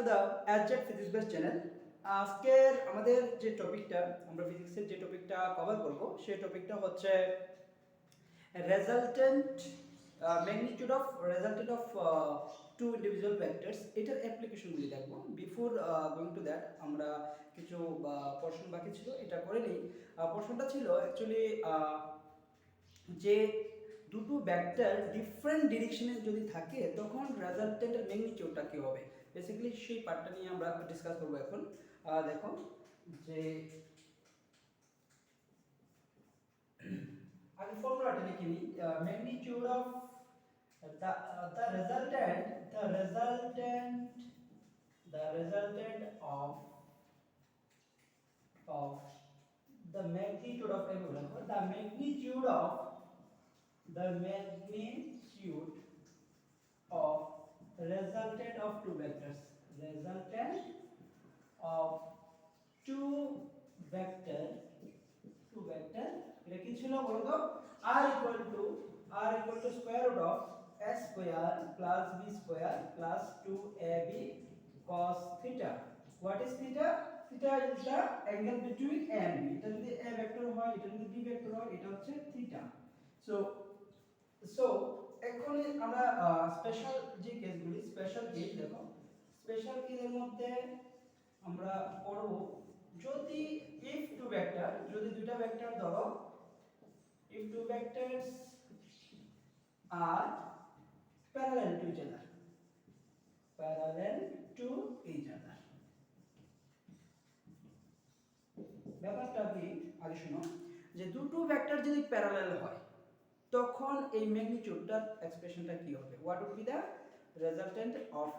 The adjet physics base channel. আজকের আমাদের যে টপিকটা আমরা ফিজিক্সের যে টপিকটা কভার করব সেই টপিকটা হচ্ছে resultant magnitude of two individual vectors. এটার অ্যাপ্লিকেশনগুলি দেখবো। বিফোর গোয়িং টু দ্যাট আমরা কিছু পোর্শন বাকি ছিল, এটা করে নিই। পোর্শনটা ছিল অ্যাকচুয়ালি যে দুটো ভেক্টর ডিফারেন্ট ডিরেকশনে যদি থাকে তখন রেজাল্টেন্টের ম্যাগনিটিউডটা কি হবে, বেসিক্যালি সেই পার্টটা নিয়ে আমরা ডিসকাস করব এখন। দেখো যে আগে ফর্মুলাটা লিখে নিই। Magnitude of the resultant of the magnitude of the magnitude of resultant of two vectors, resultant of two vector এটা কি ছিল বলো তো? r equal to square root of s square plus b square plus 2ab cos theta. What is theta? Theta is the angle between a and b. এটা যদি a vector হয়, এটা যদি b vector হয়, এটা হচ্ছে theta. So এখন আমরা স্পেশাল যে কেসগুলি, স্পেশাল কেস দেখো, স্পেশাল কেসের মধ্যে আমরা পড়ব যদি if two vector, যদি দুইটা ভেক্টর ধরো, if two vectors are parallel to each other, ব্যাপারটা কি আগে শোনো, যে দুটো ভেক্টর যদি প্যারালাল হয় তখন এই ম্যাগনিটিউডটার এক্সপ্রেশনটা কি হবে? What would be the resultant of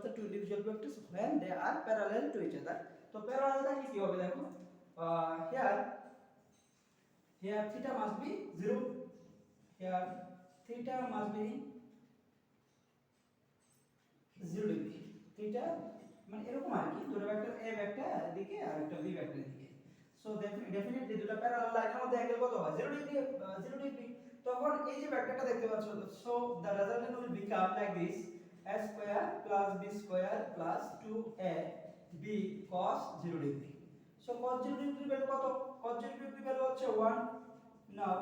the two individual vectors when they are parallel to each other. তো প্যারালালটা কি হবে দেখো, here theta must be 0, here theta must be 0 degree. theta মানে এরকম আর কি, দুটো ভেক্টর a ভেক্টর এদিকে আর একটা b ভেক্টর এদিকে। সো ডেফিনেটলি দুটো প্যারালাল লাইনের মধ্যে অ্যাঙ্গেল কত হয়? 0 ডিগ্রি, 0 ডিগ্রি। তখন এই যে ভেক্টরটা দেখতে পাচ্ছ, so the resultant will become like this, a square plus b square plus 2ab cos 0 degree. So cos 0 ডিগ্রির ভ্যালু কত? cos 0 ডিগ্রির ভ্যালু হচ্ছে 1। নাও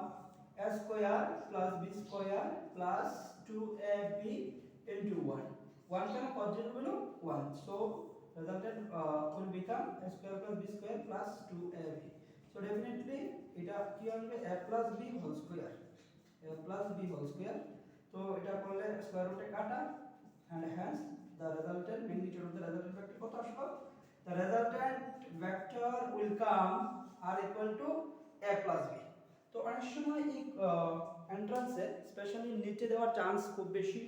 a square plus b square plus 2ab into 1 কেন? cos 0 value 1, so resultant will become a square plus b square plus 2ab. so definitely এটা কি হবে? a plus b whole square, তো এটা করলে স্কয়ার রুটে কাটা, and hence the resultant magnitude of the resultant vector কত আসবে? the resultant vector will come r equal to a plus b. তো অনেক সময় এই এন্ট্রান্সে স্পেশালি নিচে দেওয়ার চান্স খুব বেশি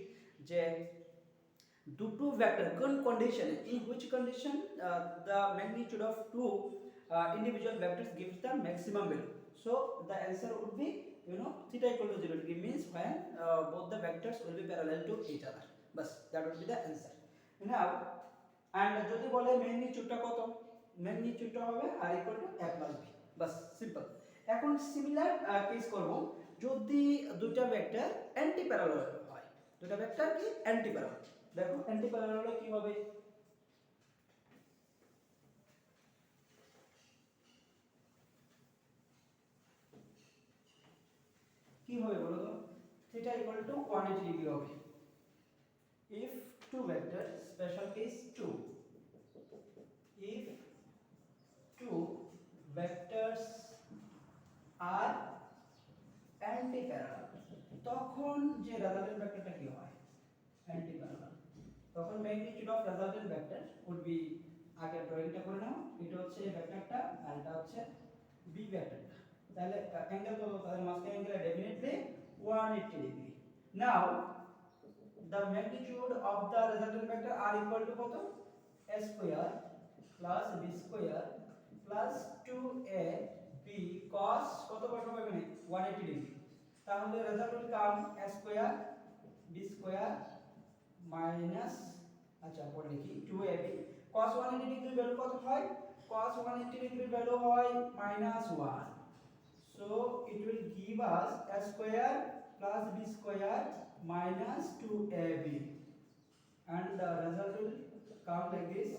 যে দুটো ভেক্টর কোন কন্ডিশনে, in which condition the magnitude of two individual vectors gives the maximum value. So the answer would be, theta equal to 0 degree means when both the vectors will be parallel to each other. Bas, that would be the answer. Now, and যদি বলে ম্যাগনিটিউডটা কত, ম্যাগনিটিউডটা হবে r equal to a plus b. Bus, simple. এখন similar case করব যদি দুটো vector anti parallel হয়। দুটো ভেক্টর কি অ্যান্টি প্যারালাল। দেখো অ্যান্টি প্যারালাল হলে কি হবে? কি হবে বলো তো? থিটা ইকুয়াল টু 180 ডিগ্রি হবে। if two vectors, special case 2, if two vectors are anti parallel, তখন যে রেজাল্টেন্ট ভেক্টরটা কি হয়? anti parallel। তখন magnitude of resultant vector would be, আগে ড্রয়িংটা করে নাও, এটা হচ্ছে এই ভেক্টরটা আর এটা হচ্ছে বি ভেক্টরটা। তাহলে অ্যাঙ্গেল কত? তাহলে মাঝখানে angle definitely 180 degree. Now the magnitude of the resultant vector r equal to কত? a square plus b square plus 2ab cos কত বসাবো এখানে? 180 ডিগ্রি। তাহলে result will come a square b square minus, আচ্ছা পরে লিখি 2ab cos 180 ডিগ্রির value কত হয়? cos 180 ডিগ্রির ভ্যালু হয় -1, so it will give us a square plus b square minus 2ab and the result will come like this.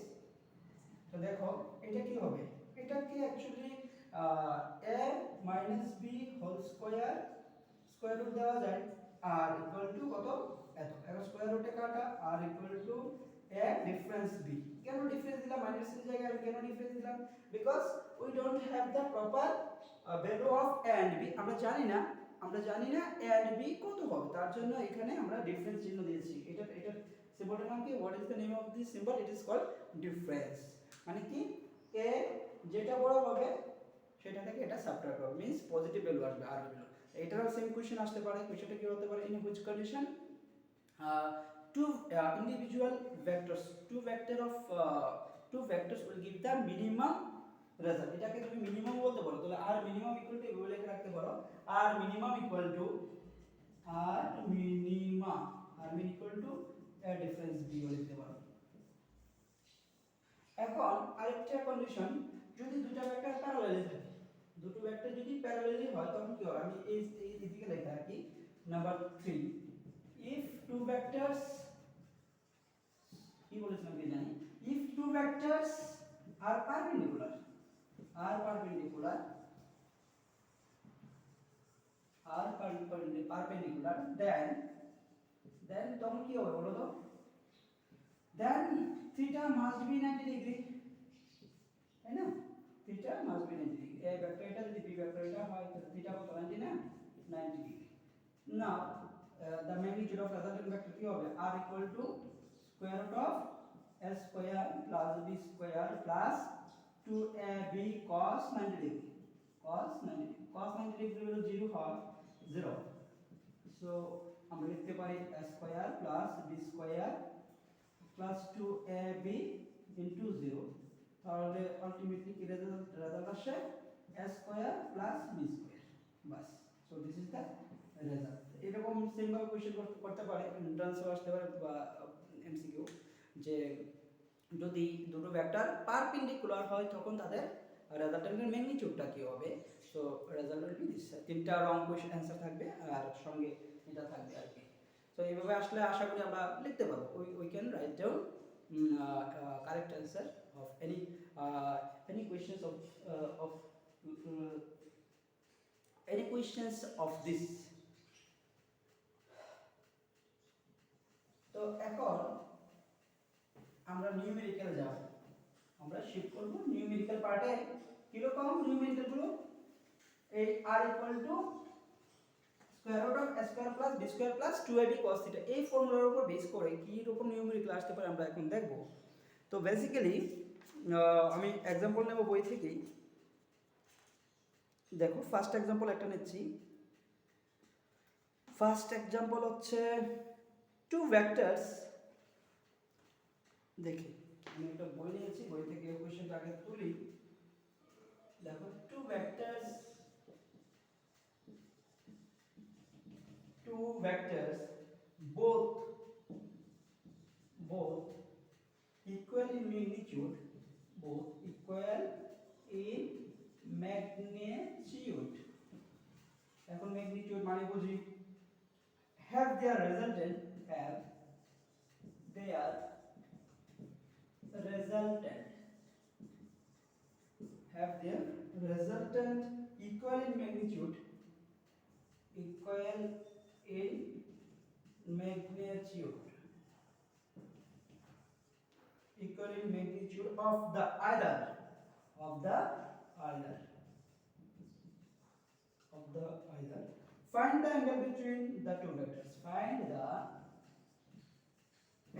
তো দেখো এটা কি হবে, এটাকে actually a minus b whole square square root দেওয়া যায় r ইকুয়াল টু কত এত, এখন স্কয়ার রুটে কাটা r equal two a difference b। কেন ডিফারেন্স দিলাম মাইনাস এর জায়গায়, আমি কেন ডিফারেন্স দিলাম, because we don't have the proper value of a and b, আমরা জানি না a and b কত হবে, তার জন্য এখানে আমরা ডিফারেন্স চিহ্ন দিয়েছি। এটা সিম্বলটার নাম কি, what is the name of this symbol, it is called difference. মানে কি a যেটা বড় হবে সেটা থেকে এটা সাবট্রাক্ট হবে, মিন্স পজিটিভ ভ্যালু আসবে আর ভ্যালু। এটারও সেম কোশ্চেন আসতে পারে, কোশ্চেনটা কি হতে পারে, in which condition two individual vectors, two vectors will give the minimum result। এটাকে তুমি মিনিমাম বলতে পারো, তাহলে r minimum equal to এভাবে লিখে রাখতে পারো, r minimum equal to a difference b বলে দিতে পারো। এখন আরেকটা কন্ডিশন, যদি দুটো ভেক্টর প্যারালালি থাকে, দুটো ভেক্টর যদি প্যারালালি হয় তখন কি হবে, আমি এই এদিকে লেখা রাখি নাম্বার 3, if two vectors কি বলেছিলাম কি জানি, if two vectors are perpendicular then তখন কি হবে বলো তো, then theta must be 90 degree, তাই না, theta must be 90 degree। এই ভেক্টর এটা যদি b ভেক্টর এটা হয় তাহলে theta কত 90 না, 90 degree। now the magnitude of resultant vector কি হবে, r equal to square root of a square plus b square plus 2ab cos 90 degree, cos 90 degree হলো 0 হয় 0, so আমরা লিখতে পারি a square plus b square plus 2ab into 0, তাহলে ultimately কি result আসে a square plus b square, bus. so this is the result। এরকম simple question করতে পারে, এন্ট্রান্সে আসতে পারে বা এমসিকিউ, যে যদি দুটো ভেক্টর পারপেন্ডিকুলার হয় তখন তাদের রেজাল্টেন্টের ম্যাগনিটিউডটা কি হবে। So result will be this, তিনটা রং কোশ্চেন অ্যানসার থাকবে আর সঙ্গে এটা থাকবে আর কি। সো এইভাবে আসলে আশা করি আমরা লিখতে পারবো, we can write down correct answer of any questions of this। তো এখন আমরা নিউমেরিক্যাল যাব, আমরা শিফট করব নিউমেরিক্যাল পার্টে। কিরকম নিউমেরিক্যাল গুলো, এই r equal to square root of a square plus b square plus 2ab cos theta, এই ফর্মুলার উপর বেস করে কি রকম নিউমেরিক্যাল আসতে পারে আমরা এখন দেখব। তো বেসিক্যালি আমি एग्जांपल নেব বই থেকেই। দেখো ফার্স্ট एग्जांपल একটা নিচ্ছি। ফার্স্ট एग्जांपल হচ্ছে টু ভেক্টরস, দেখি আমি একটা বই নিয়েছি, বই থেকে কোশ্চেনটা আগে তুলি। দেখো two vectors both equal in magnitude, এখন ম্যাগনিটিউড মানে বুঝি, have their resultant equal in magnitude of the either find the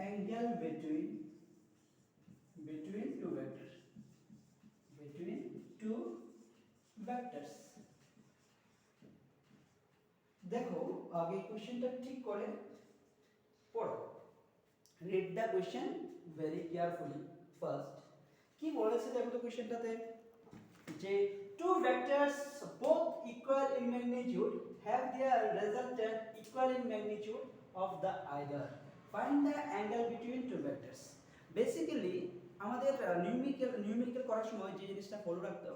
angle between the two vectors, between two vectors। দেখো আগে কোশ্চেনটা ঠিক করে পড়ো, read the question very carefully first। কি বলেছে দেখো তো কোশ্চেনটাতে, যে two vectors both equal in magnitude have their resultant equal in magnitude of the either, find the angle between two vectors। Basically আমাদের নিউমেরিক্যাল করার সময় যে জিনিসটা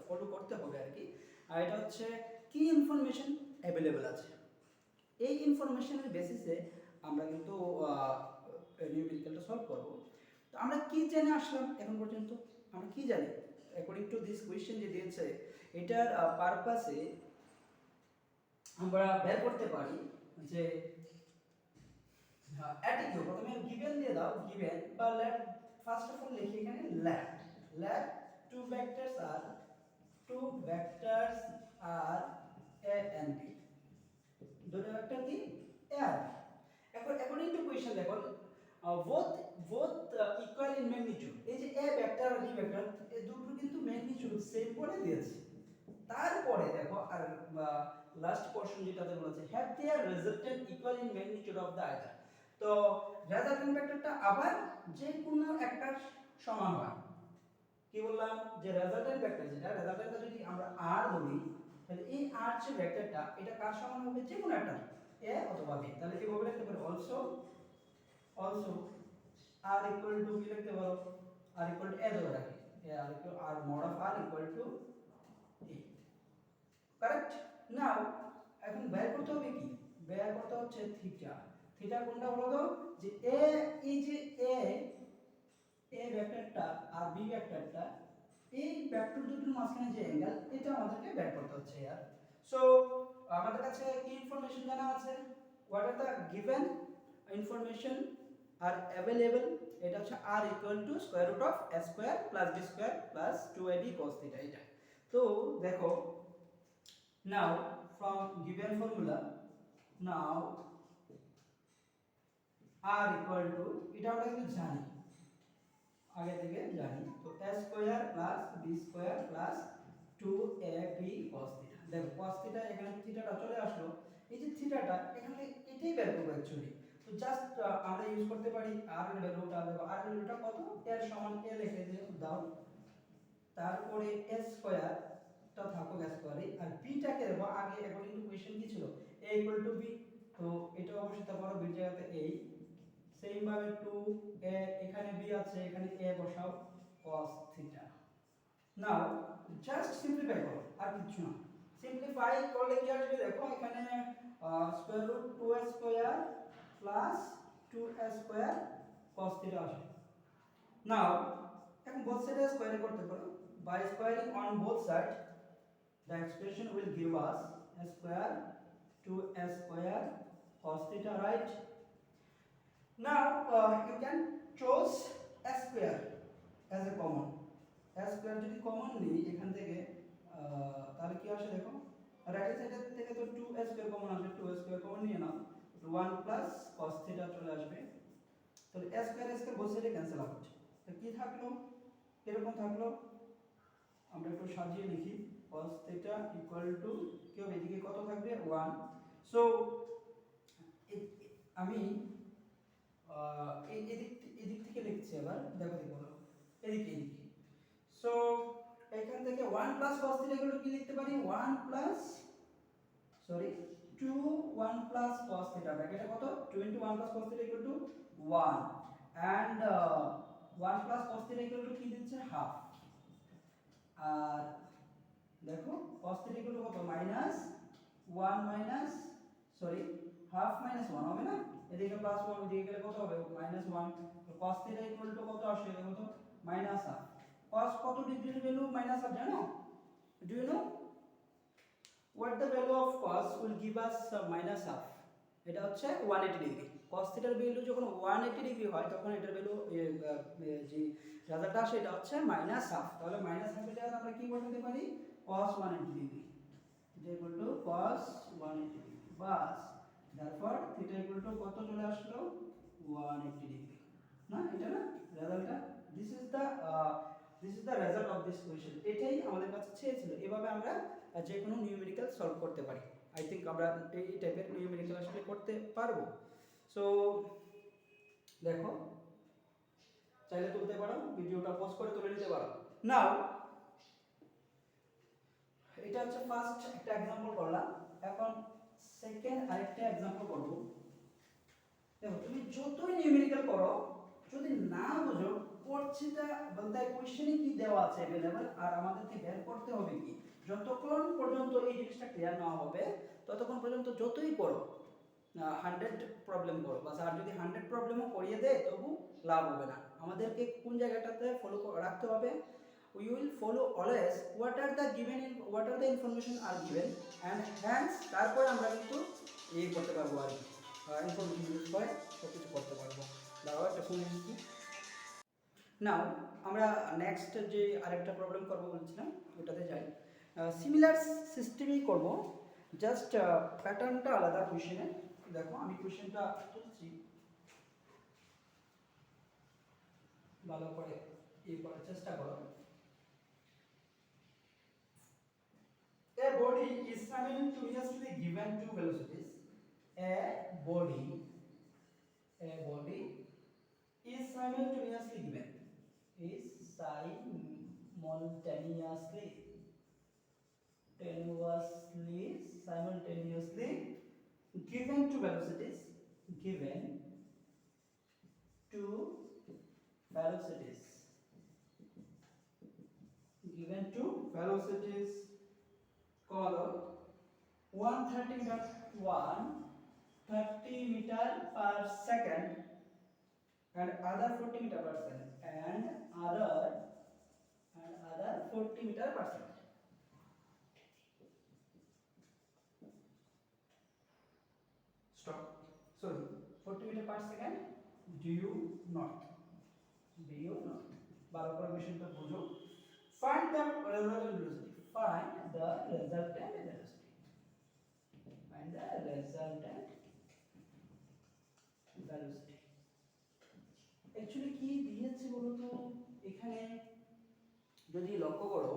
ফলো করতে হবে আর কি, আর এটা হচ্ছে কি ইনফরমেশন অ্যাভেলেবল আছে, এই ইনফরমেশনের বেসিসে আমরা কিন্তু নিউমেরিক্যালটা সলভ করব। তো আমরা কি জেনে আসলাম এখন পর্যন্ত? আমরা কি জানি অ্যাকর্ডিং টু দিস কোয়েশ্চেন যে দিয়েছে এটার পারপাসে আমরা বের করতে পারি যে অ্যাটিটিউড প্রথমে গিভেন দিয়ে দাও, গিভেন বা লেট ফার্স্ট অফ অল লিখি এখানে let two vectors are A and B, দুটো ভেক্টর কি এ আর বি। এখন অ্যাকর্ডিং টু কোয়েশ্চেন দেখো both ইকুয়াল ইন ম্যাগনিটিউড, এই যে এ ভেক্টর আর বি ভেক্টর এই দুটো কিন্তু ম্যাগনিটিউড সেম করে দিয়েছে। তারপরে দেখো আর লাস্ট পোরশন যেটাতে বলেছে have their resultant equal in magnitude of the either. তো রেজাল্টেন্ট ভেক্টরটা আবার যে কোনো একটা সমান হয়। কি বললাম যে রেজাল্টেন্ট ভেক্টর যেটা রেজাল্টেন্টটা যদি আমরা r ধরি তাহলে এই r যে ভেক্টরটা এটা কার সমান হবে? যে কোনো একটা a অথবা b। তাহলে এভাবে লিখতে পারি অলসো r equal to কি লিখতে পারো? r equal to a ধরে রাখি, r equal r mod of r equal to a, correct. Now এখন বের করতে হবে কি? বের করতে হচ্ছে থিটা। থিটা কোনটা বলো তো? যে a, এই যে a ভেক্টরটা আর b ভেক্টরটা, এই ভেক্টর দুটোর মাঝখানে যে অ্যাঙ্গেল এটা আমাদেরকে বের করতে হচ্ছে यार। সো আমাদের কাছে কি ইনফরমেশন জানা আছে? What are the given information are available? এটা হচ্ছে r equal to square root of a square plus b square plus 2ab cos theta এটা। তো দেখো now from given formula now r equal to এটা আমরা কিন্তু জানি, আগে থেকে জানি। তো a square plus b square plus 2ab cos theta. দেখো cos থিটা এখানে থিটাটা চলে আসলো, এই যে থিটাটা এখানে এটাই বের করব অ্যাকচুয়ালি। তো জাস্ট আমরা ইউজ করতে পারি r এর ভ্যালুটা, দেখো r এর ভ্যালুটা কত? এর সমান a লিখে দাও, তারপরে a স্কয়ার টা থাকুক a স্কয়ারে, আর b টাকে দেবো আগে অ্যাকর্ডিং টু কোশ্চেন কি ছিল a ইকুয়াল টু b, তো এটা অবশ্যই তা বড় b এর জায়গাতে a, সেম ভাবে 2 a এখানে b আছে এখানে a বসাও cos থিটা। নাও জাস্ট সিম্পলিফাই করো আর কিছু না, সিম্পলিফাই করলে কি আসবে দেখো এখানে square root 2a square plus 2a square cos theta আসবে। নাও এখন both sides স্কয়ার করতে পারো, by squaring on both sides the expression will give us a square 2a square cos theta, right? Now you can choose a square as a common, a square যদি common নিই এখান থেকে তাহলে কি আসে দেখো রাইট সাইড থেকে তো 2a স্কয়ার কমন আসবে, 2a স্কয়ার কমন নিয়ে নাও 1 প্লাস cos থিটা চলে আসবে। তাহলে a স্কয়ার both সাইডে ক্যান্সেল আউট, তো কি থাকলো? এরকম থাকলো, আমরা একটু সাজিয়ে লিখি cos থিটা ইকুয়াল টু কি হবে? এদিকে কত থাকবে? 1। সো আমি এদিক থেকে লিখছি, আবার দেখো দেখো এদিকে। সো এখান থেকে 1 plus cos theta equal to কি লিখতে পারি? 1 প্লাস 1 প্লাস cos থিটা ব্র্যাকেটে কত? 2 * 1 plus cos theta equal to 1 and 1 plus cos theta equal to কি দিচ্ছে? হাফ। আর দেখো cos থিটা ইকুয়াল টু কত? -1 মাইনাস হাফ মাইনাস 1 হবে না, এদিকে প্লাস 1 ওদিকে গেলে কত হবে? -1। তো cos থিটা ইকুয়াল টু কত আসে? দেখো তো -হাফ। cos কত ডিগ্রির ভ্যালু? -হাফ, জানো? Do you know what the value of cos will give us -half? এটা হচ্ছে 180 ডিগ্রি। cos থিটার ভ্যালু যখন 180 ডিগ্রি হয় তখন এটার ভ্যালু যে রেজাল্ট আসে এটা হচ্ছে -হাফ। তাহলে -হাফ এর জায়গায় আমরা কি বসাতে পারি? cos 180 degree equal to cos 180 degree, bus. therefore theta equal to কত চলে আসলো? 180 ডিগ্রি। না এটা না রেজাল্টটা? This is the result of this question. এটাই আমাদের কাছে চেয়েছিল, এভাবে আমরা যে কোনো নিউমেরিক্যাল সলভ করতে পারি। আই থিংক আমরা এই টাইপের নিউমেরিক্যাল আসলে করতে পারবো। সো দেখো চাইলে তুলতে পারো, ভিডিওটা পজ করে তুলে নিতে পারো। নাও এটা হচ্ছে ফার্স্ট একটা एग्जांपल করলাম, এখন সেকেন্ড আরেকটা एग्जांपल করব। দেখো তুমি যতই নিউমেরিক্যাল করো যদি না বুঝো কোশ্চেনটা বলতে কোশ্চেনে কি দেওয়া আছে अवेलेबल আর আমাদেরকে বের করতে হবে কি, যতক্ষণ পর্যন্ত এই জিনিসটা ক্লিয়ার না হবে ততক্ষণ পর্যন্ত যতই পড়ো 100 প্রবলেম করো, বাস আর যদি 100 প্রবলেমও করিয়ে দেয় তবু লাভ হবে না। আমাদেরকে কোন জায়গাটাতে ফলো রাখতে হবে, we will follow always what are the given in what are the information are given and hence তারপরে আমরা কিন্তু এই করতে পারবো আর কি, ইনফরমেশন ইউজ করে সব কিছু করতে পারবো। দাঁড়াও একটা ফোন এসেছি। নাও আমরা নেক্সট যে আরেকটা প্রবলেম করবো বলছিলাম ওটাতে যাই। সিমিলার সিস্টেমই করব, জাস্ট প্যাটার্নটা আলাদা কোশ্চেনের। দেখো আমি কোশ্চেনটা তুলছি, ভালো করে ইয়ে করার চেষ্টা করো। A body is simultaneously given two velocities. A body is simultaneously given. Is simultaneously given two velocities. Given two velocities. Given two velocities. Call 130 meter per second and other 40 meter per second and other 40 meter per second. Stop. Sorry, 40 meter per second due north. ভালো করে মেশিনটা বুঝো। Find the resultant velocity. Find the resultant velocity. Find the resultant velocity. Actually কি দিয়েছে বলো তো, এখানে যদি লক্ষ্য করো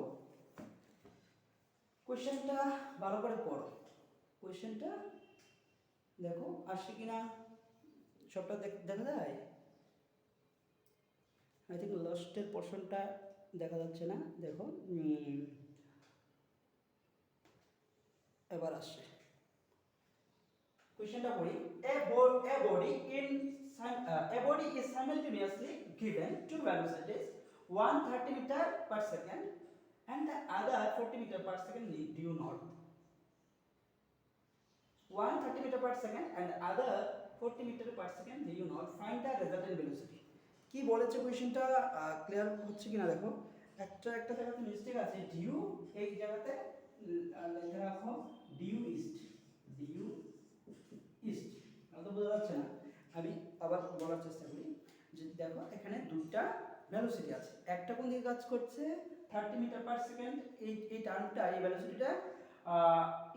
কোশ্চেনটা ভালো করে পড়ো, কোশ্চেনটা দেখো আসছে কিনা সবটা দেখা যায়। আই থিঙ্ক লাস্টের পোর্শনটা দেখা যাচ্ছে না, দেখো এবার আসছে কোশ্চেনটা পড়ি। A body is simultaneously given two velocities, one 30 meter per second and the other 40 meter per second due north. One 30 meter per second and other 40 meter per second due north. Find the resultant velocity. কি বলেছে কোশ্চেনটা clear হচ্ছে কিনা দেখো। একটা জায়গাতে mistake আছে, due এই জায়গাতে লিখে রাখো ডিউ ইস্ট, তো বোঝা যাচ্ছে না, আমি আবার বলার চেষ্টা করি যে দেখো এখানে দুটো ভেলোসিটি আছে, একটা কোন দিকে কাজ করছে 30 মিটার পার সেকেন্ড, এই টার্মটা এই ভেলোসিটিটা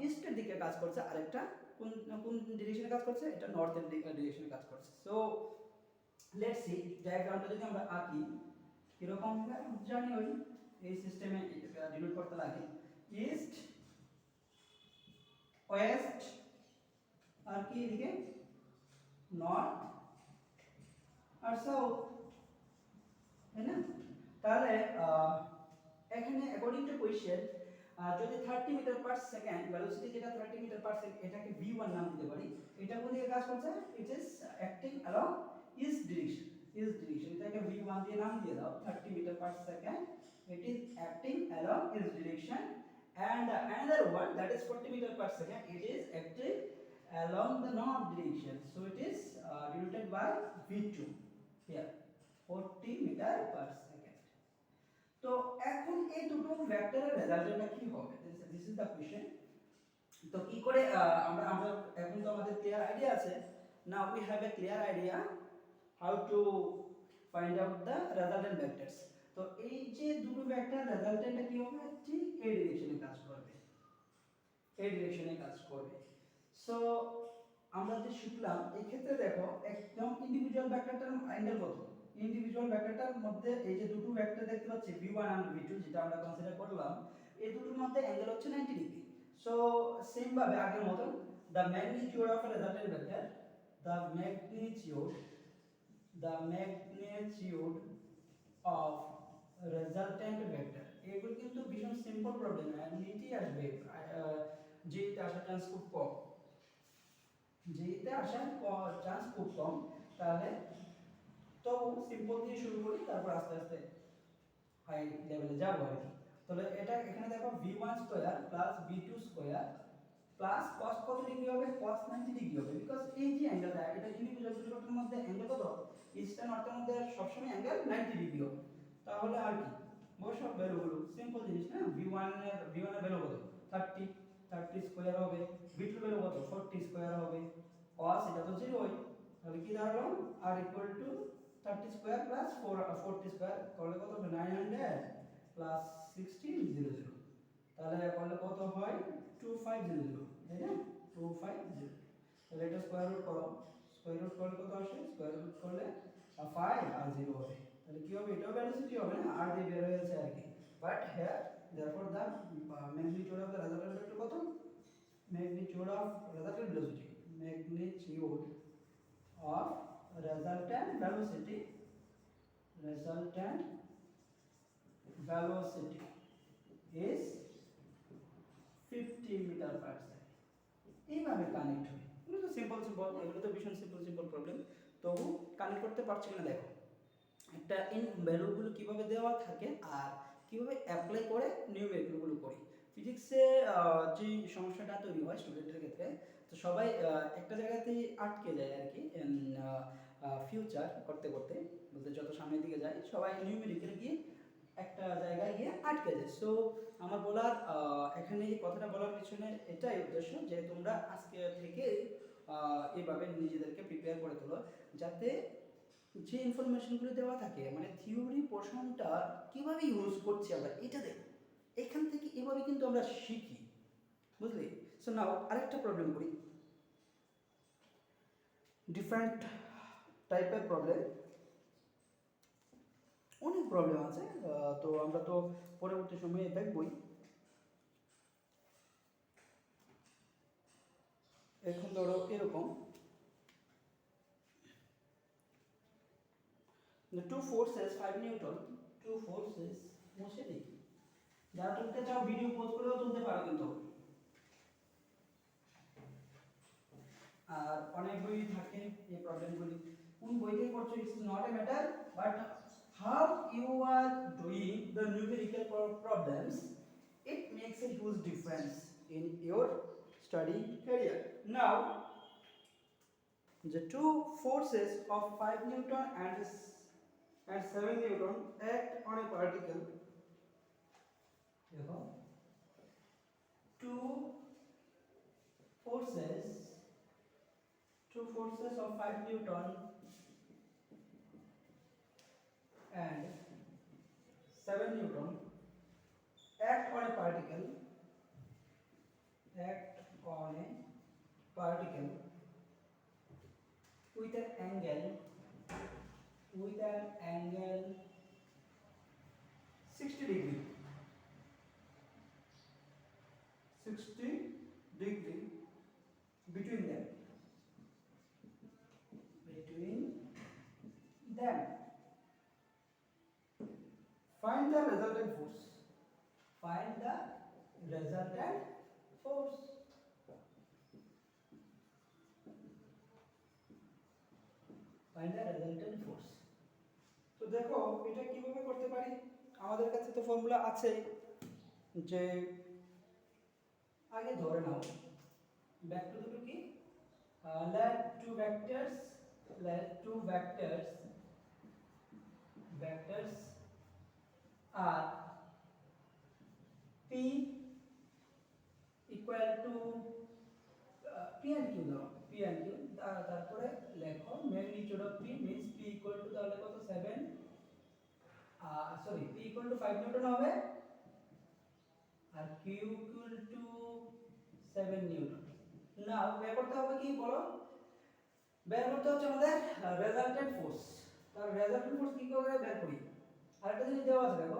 ইস্টের দিকে কাজ করছে, আরেকটা কোন কোন ডিরেকশনে কাজ করছে, এটা নর্থের ডিরেকশনে কাজ করছে। সো লেটস সি ডায়াগ্রামটা যদি আমরা আঁকি কিরকম হবে জানি, ওই এই সিস্টেমে ডিনোট করতে লাগে ইস্ট ওয়েস্ট আর কি এদিকে নর্থ আর সাউথ, তাই না? তাহলে এখানে অ্যাকর্ডিং টু কোশ্চেন যদি 30 মিটার পার সেকেন্ড ভেলোসিটি যেটা 30 মিটার পার সেকেন্ড এটাকে v1 নাম দিতে পারি, এটা কোন দিকে কাজ করছে, it is acting along east direction, এটাকে v1 দিয়ে নাম দিয়ে দাও, 30 metre per second it is acting along its direction and another one that is 40 meter per second it is acting along the north direction, so it is denoted by v2 here 40 meter per second. তো এখন এই দুটো ভেক্টরের রেজাল্টটা কি হবে, this is the question. তো কি করে আমরা এখন তো আমাদের ক্লিয়ার আইডিয়া আছে, now we have a clear idea how to find out the resultant vectors. তো এই যে দুটো ভেক্টর রেজাল্টেন্টটা কি হবে, ঠিক এই ডিরেকশনে কাজ করবে, সো আমরা যে শিখলাম এই ক্ষেত্রে দেখো একদম ইন্ডিভিজুয়াল ভেক্টরটার অ্যাঙ্গেল কত, ইন্ডিভিজুয়াল ভেক্টরটার মধ্যে এই যে দুটো ভেক্টর দেখতে পাচ্ছি v1 আর v2 যেটা আমরা কনসিডার করলাম, এই দুটোর মধ্যে অ্যাঙ্গেল হচ্ছে 90 ডিগ্রি। সো সেম ভাবে আগের মত the magnitude of a resultant vector, the magnitude of resultant vector, এগুলো কিন্তু ভীষণ সিম্পল প্রবলেম, এমনিটি আসবে, যেটা আসার চান্স খুব কম, তাহলে তো সিম্পল দিয়ে শুরু করি, তারপর আস্তে আস্তে হাই লেভেলে যাব আর কি। তাহলে এটা এখানে দেখো v1 square plus v2 square plus cos কত ডিগ্রি হবে, cos 90 ডিগ্রি হবে, বিকজ এই যে অ্যাঙ্গেলটা এটা ইন্ডিভিজুয়াল দুটো ভেক্টরের মধ্যে অ্যাঙ্গেল কত, ইস্ট আর নর্থের মধ্যে সবসময় অ্যাঙ্গেল 90 ডিগ্রি হবে। তাহলে আর কি বসব ভ্যালুগুলো, সিম্পল জিনিস না। v1 এর ভ্যালু কত 30 স্কয়ার হবে, v2 এর ভ্যালু কত 40 স্কয়ার হবে, cos এটা তো 0 হয়, তাহলে কি দাঁড়ালো r equal two 30 square plus 40 square করলে কত হবে 900 প্লাস 1600, তাহলে করলে কত হয় 2500, তাই না 250। তাহলে এটা স্কয়ার রুট করো, স্কয়ার রুট করলে কত আসে, স্কয়ার রুট করলে 5 আর 0 হবে, তাহলে কি হবে এটাও ভ্যালোসিটি হবে না, আর দিয়ে বের হয়েছে আর কি। But here therefore the magnitude of the resultant vector কত, magnitude of resultant velocity, magnitude of resultant velocity is 50 metre per second. এইভাবে কানেক্ট হবে, এগুলো তো সিম্পল এগুলো তো ভীষণ সিম্পল প্রবলেম, তবু কানেক্ট করতে পারছি না। দেখো একটা ইন ভ্যালুগুলো কিভাবে দেওয়া থাকে আর কিভাবে অ্যাপ্লাই করে নিউমেরিক্যালগুলো করি। ফিজিক্সে যে সমস্যাটা তৈরি হয় স্টুডেন্টের ক্ষেত্রে, তো সবাই একটা জায়গাতেই আটকে যায় আর কি, ফিউচার করতে করতে বলতে যত সামনের দিকে যায় সবাই নিউমেরিক্যাল গিয়ে একটা জায়গায় গিয়ে আটকে যায়। সো আমার বলার এখানে এই কথাটা বলার পিছনে এটাই উদ্দেশ্য যে তোমরা আজকে থেকে এইভাবে নিজেদেরকে প্রিপেয়ার করে তোলো, যাতে যে ইনফরমেশনগুলো দেওয়া থাকে মানে থিওরি পোর্শনটা কিভাবে ইউজ করছি আমরা এটা দেখো, এখান থেকে এভাবে কিন্তু আমরা শিখি, বুঝলি। সো নাও আরেকটা প্রবলেম করি, ডিফারেন্ট টাইপের প্রবলেম, অনেক প্রবলেম আছে, তো আমরা তো পরবর্তী সময়ে দেখবই। এখন ধরো এরকম two forces 5 Newton, two forces মুছে দিই, যারা তুলতে চাও ভিডিও পজ করেও তুলতে পারো কিন্তু, আর অনেক বই থাকে এই প্রবলেমগুলি, কোন বইতে পড়ছো it's not a matter, but how you are doing the numerical problems, it makes a huge difference in your study career. Now the two forces of 5 newton and 7 newton act on a particle, देखो two forces of 5 newton and 7 newton act on a particle with an angle 60 degree between them. Find the resultant force. Find the resultant force. তো দেখো এটা কিভাবে করতে পারি, আমাদের কাছে তো ফর্মুলা আছে, যে আগে ধরে নাও ব্যাক টু দুটো কি, let two vectors are p equal to p and q দাও, p and q তারপরে লেখো magnitude of p means p equal to তাহলে কত 7 p equal to 5 নিউটন হবে আর q equal to 7 নিউটন। নাও বের করতে হবে কি বলো, বের করতে হচ্ছে আমাদের রেজাল্টেন্ট ফোর্স। তার রেজাল্টেন্ট ফোর্স কি করে বের করি, আরেকটা জিনিস দেওয়া আছে দেখো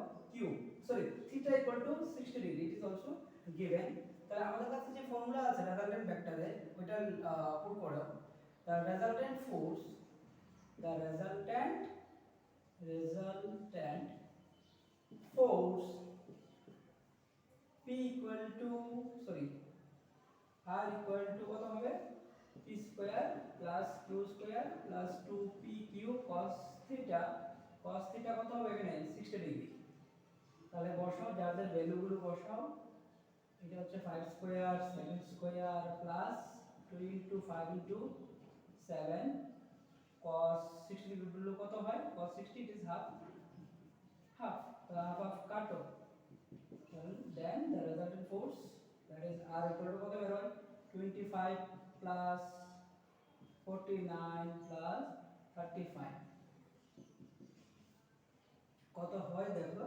theta equal two 60 degree, it is also given. তাহলে আমাদের কাছে যে ফর্মুলা আছে রেজাল্টেন্ট ভেক্টরের ওইটা পুট করো, the resultant force p equal to r equal to কত হবে p square plus q square plus 2pq cos theta কত হবে এখানে 60 ডিগ্রি। তাহলে বসাও যাদের ভ্যালুগুলো বসাও, এটা হচ্ছে 5 square 7 square plus 2 into 5 into 7 cos 60 degree করলে কত হয় cos 60 it is half half half of কাটো then the resultant force that is r equal to কত বের হয় 25 plus 49 plus 35 কত হয় দেখো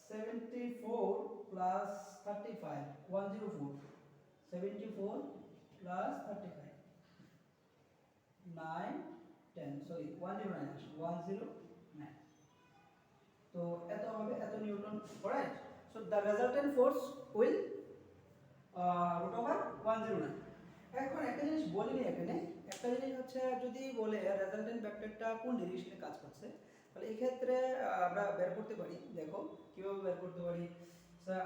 74 plus 35 104 74 plus 35 9 10 sorry 109 109 তো এত হবে এত newton right so the resultant force will root over 109 এখন একটা জিনিস বলিনি এখানে একটা জিনিস হচ্ছে যদি বলে রেজাল্টেন্ট ভেক্টরটা কোন ডিরেকশনে কাজ করছে তাহলে এই ক্ষেত্রে আমরা বের করতে পারি দেখো কিভাবে বের করতে পারি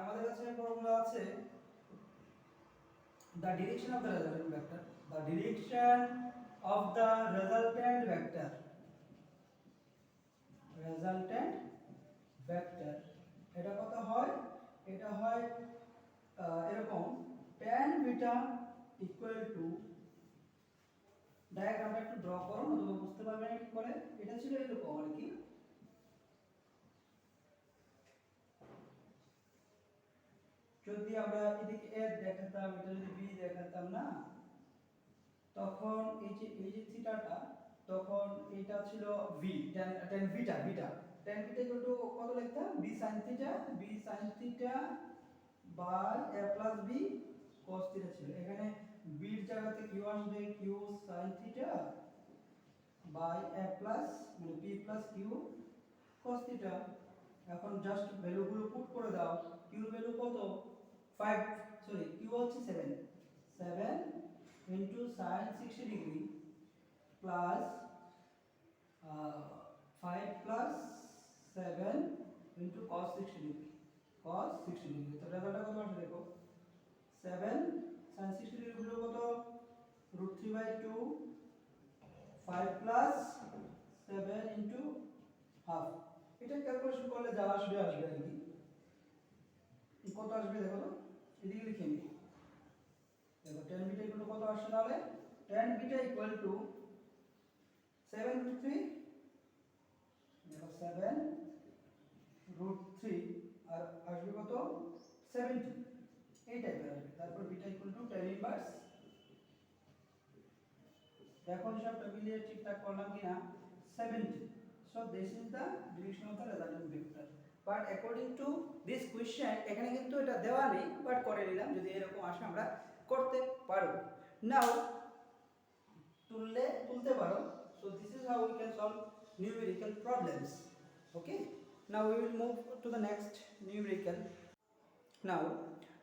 আমাদের কাছে ফর্মুলা আছে the direction of the resultant vector the direction of the resultant vector এটা কত হয় এটা হয় এরকম tan বিটা ইকুয়াল টু ডায়াগ্রামটা একটু ড্র করো নতুবা বুঝতে পারবে না কি করে এটা ছিল এরকম আর কি যদি আমরা এদিকে a দেখাতাম এটা যদি b দেখাতাম না তখন এই যে থিটাটা তখন এটা ছিল v tan beta equal to কত লিখতাম b sin theta by a plus b cos theta ছিল এখানে b এর জায়গাতে q আসবে q sin theta by a plus মানে p plus q cos theta এখন জাস্ট ভ্যালুগুলো পুট করে দাও q এর ভ্যালু কত 5 সরি q হচ্ছে 7 into sin 60 degree plus 5 plus 7 into cos 60 degree তো রেজাল্টটা কত আসবে দেখো 7 sin 60 degree হলো কত √3/2 5 plus 7 into half এটা ক্যালকুলেশন করলে যা আসবে আর কি কত আসবে দেখো তো এদিকে লিখে নিই দেখো tan বিটা ইকুয়াল টু কত আসছে তাহলে tan বিটা ইকুয়াল টু 7 √3 দেখো 7 √3 আর আসবে কত 70 এই টাইপের আসবে তারপর beta equal two tan inverse দেখো হিসাবটা মিলিয়ে ঠিকঠাক করলাম কিনা 70 so this is the direction of the resultant vector but according to this question এখানে কিন্তু এটা দেওয়া নেই বাট করে নিলাম যদি এরকম আসে আমরা করতে পারব নাও তুলতে পারো so this is how we can solve numerical problems okay now we will move to the next numerical now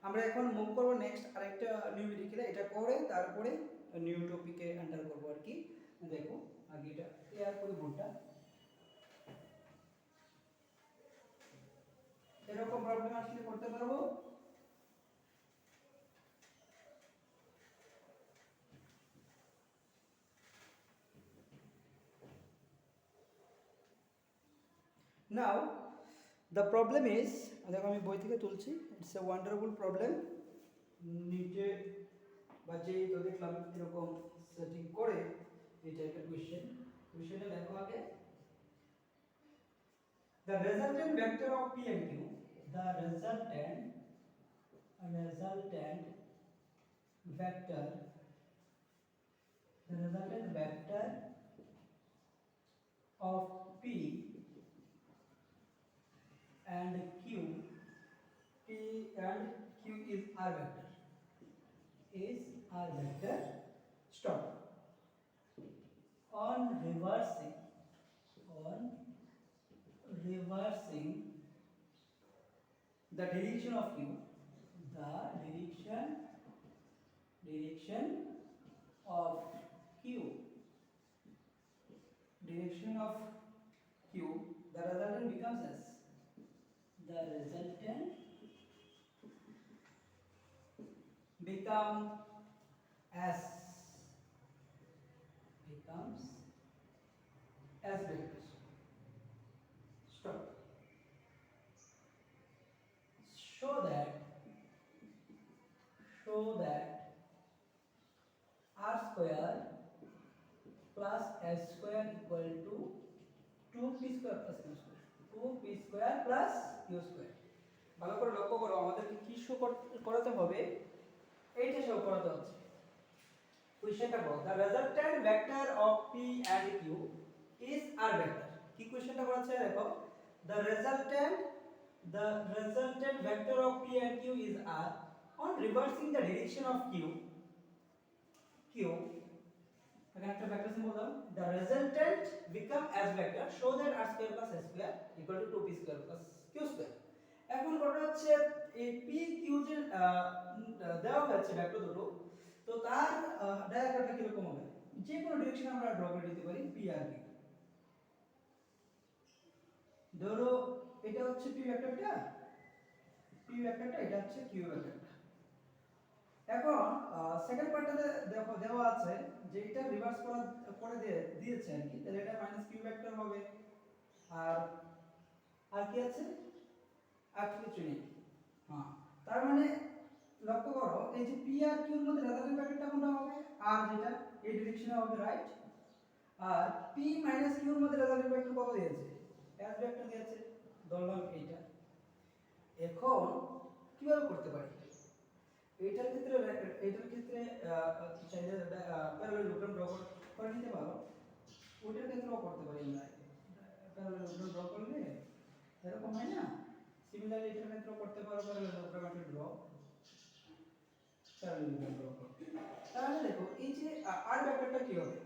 আমরা এখন মুভ করব নেক্সট আরেকটা নিউমেরিক্যালে এটা করে তারপরে নিউ টপিকে এন্টার করব আর কি দেখো আগে এটা ক্লিয়ার করি বোর্ডটা এরকম প্রবলেম আসলে করতে পারবো now the problem is দেখো আমি বই থেকে তুলছি ইটস এ ওয়ান্ডারফুল প্রবলেম নিচে বা যে তো দেখলাম এরকম সেটিং করে এই টাইপের কোশ্চেনে লেখো আগে the resultant vector of p and q the resultant vector of p and q p and q is r vector stop on reversing the direction of q the direction of q the resultant becomes as becomes as vectors stop show that show that r square plus s square equal to 2p square plus q square, 2p square plus q square। ভালো করে লক্ষ্য করো, আমাদেরকে কি show করাতে হবে, এইটা show করাতে হচ্ছে। কোশ্চেনটা বল, the resultant vector of p and q is r vector। কি কোশ্চেনটা বলছে দেখো, the resultant vector of p and q is r, on reversing the direction of q এখানে একটা ভেক্টর সিম্বল দাও, the resultant become as vector, show that r square plus s square equal to 2p square plus q square। এখন ঘটনা হচ্ছে এই p q যে দেওয়া হয়েছে ভেক্টর দুটো, তো তার ডায়াগ্রামটা কি রকম হবে, যে কোনো ডিরেকশনে আমরা ড্র করে দিতে পারি p আর q। ধরো এটা হচ্ছে p ভেক্টরটা, এটা হচ্ছে q ভেক্টরটা। এখন সেকেন্ড পার্টটাতে দেখো দেওয়া আছে যে এটা রিভার্স করে দিয়েছে আর কি, তাহলে এটা মাইনাস কিউ ভেক্টর হবে। আর আর কি আছে, আর কিছু নেই। হ্যাঁ, তার মানে লক্ষ্য করো এই যে পি আর কিউ এর মধ্যে রেজাল্টেন্ট ভেক্টরটা কোনটা হবে, আর যেটা এই ডিরেকশনে হবে, রাইট। আর পি মাইনাস কিউ এর মধ্যে রেজাল্টেন্ট ভেক্টর কত দিয়েছে, এস ভেক্টর দিয়েছে, ধরলাম এইটা। এখন কিভাবে করতে পারি, এইটার ক্ষেত্রে চাইলে প্যারালেলোগ্রাম ড্র করে নিতে পারো, ওইটার ক্ষেত্রেও করতে পারি আমরা। প্যারালেলোগ্রাম ড্র করলে এরকম হয় না, সিমিলারলি এটার ক্ষেত্রেও করতে পারো প্যারালেলোগ্রাম ড্র করো। তাহলে দেখো এই যে আর ভেক্টরটা কি হবে,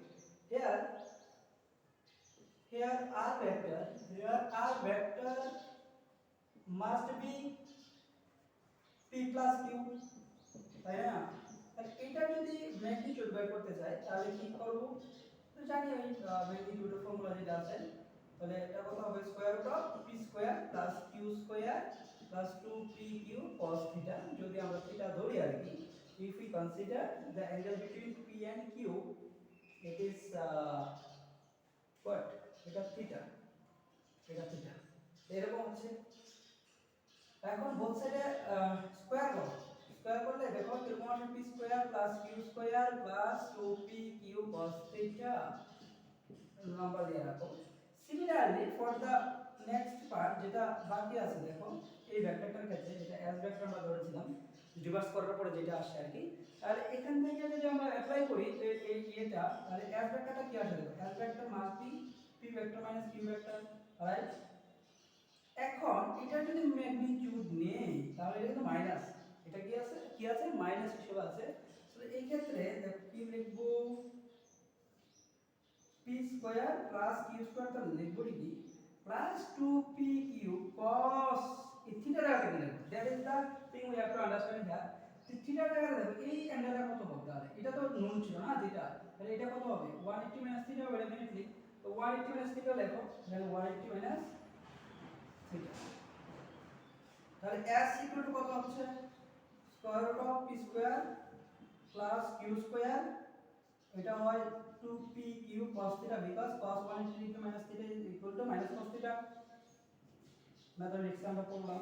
here r vector must be p plus q, তাই না। তাহলে এটা যদি ম্যাগনিটিউড বের করতে চাই তাহলে কি করব, তো জানি ওই ম্যাগনিটিউডের ফর্মুলা যেটা আছে, তাহলে এটা কত হবে, square root of p square plus q square plus 2pq cos theta. যদি আমরা থিটা ধরি আর কি, if we consider the angle between p and q, it is what, এটা থিটা, এরকম হচ্ছে। এখন বোথ সাইডে স্কয়ার করলে দেখো কিরকম আসে, p square plus q square plus 2pq cos theta, number দিয়ে রাখো। Similarly for the next part যেটা বাকি আছে, দেখো এই ভেক্টরটার ক্ষেত্রে যেটা s ভেক্টর আমরা ধরেছিলাম, রিভার্স করার পরে যেটা আসে আর কি, তাহলে এখান থেকে যদি আমরা অ্যাপ্লাই করি এই এটা, তাহলে s ভেক্টরটা কি আসে, দেখো s vector must be p vector minus q vector, right. এখন এটা যদি ম্যাগনিটিউড নেই তাহলে এটা কিন্তু মাইনাস, এটা কি আছে মাইনাস হিসেবে আছে। তো এই ক্ষেত্রে দেখো কি লিখব, p square plus q square, তাহলে লিখব কি প্লাস 2pq cos এই থিটা জায়গাটা কি লিখব, that is the thing we have to understand here. তো থিটা জায়গাটা দেখো এই অ্যাঙ্গেলটা কত হবে, তাহলে এটা তো নুন ছিল না যেটা, তাহলে এটা কত হবে 180 মাইনাস থিটা হবে ডেফিনেটলি। তো 180 মাইনাস থিটা লেখো, তাহলে 180 মাইনাস থিটা, তাহলে s ইকুয়াল টু কত হচ্ছে, square root of p square plus q square, এটা হয় 2pq cos theta, because cos 180 minus theta is equal to minus cos theta, mathematics আমরা পড়লাম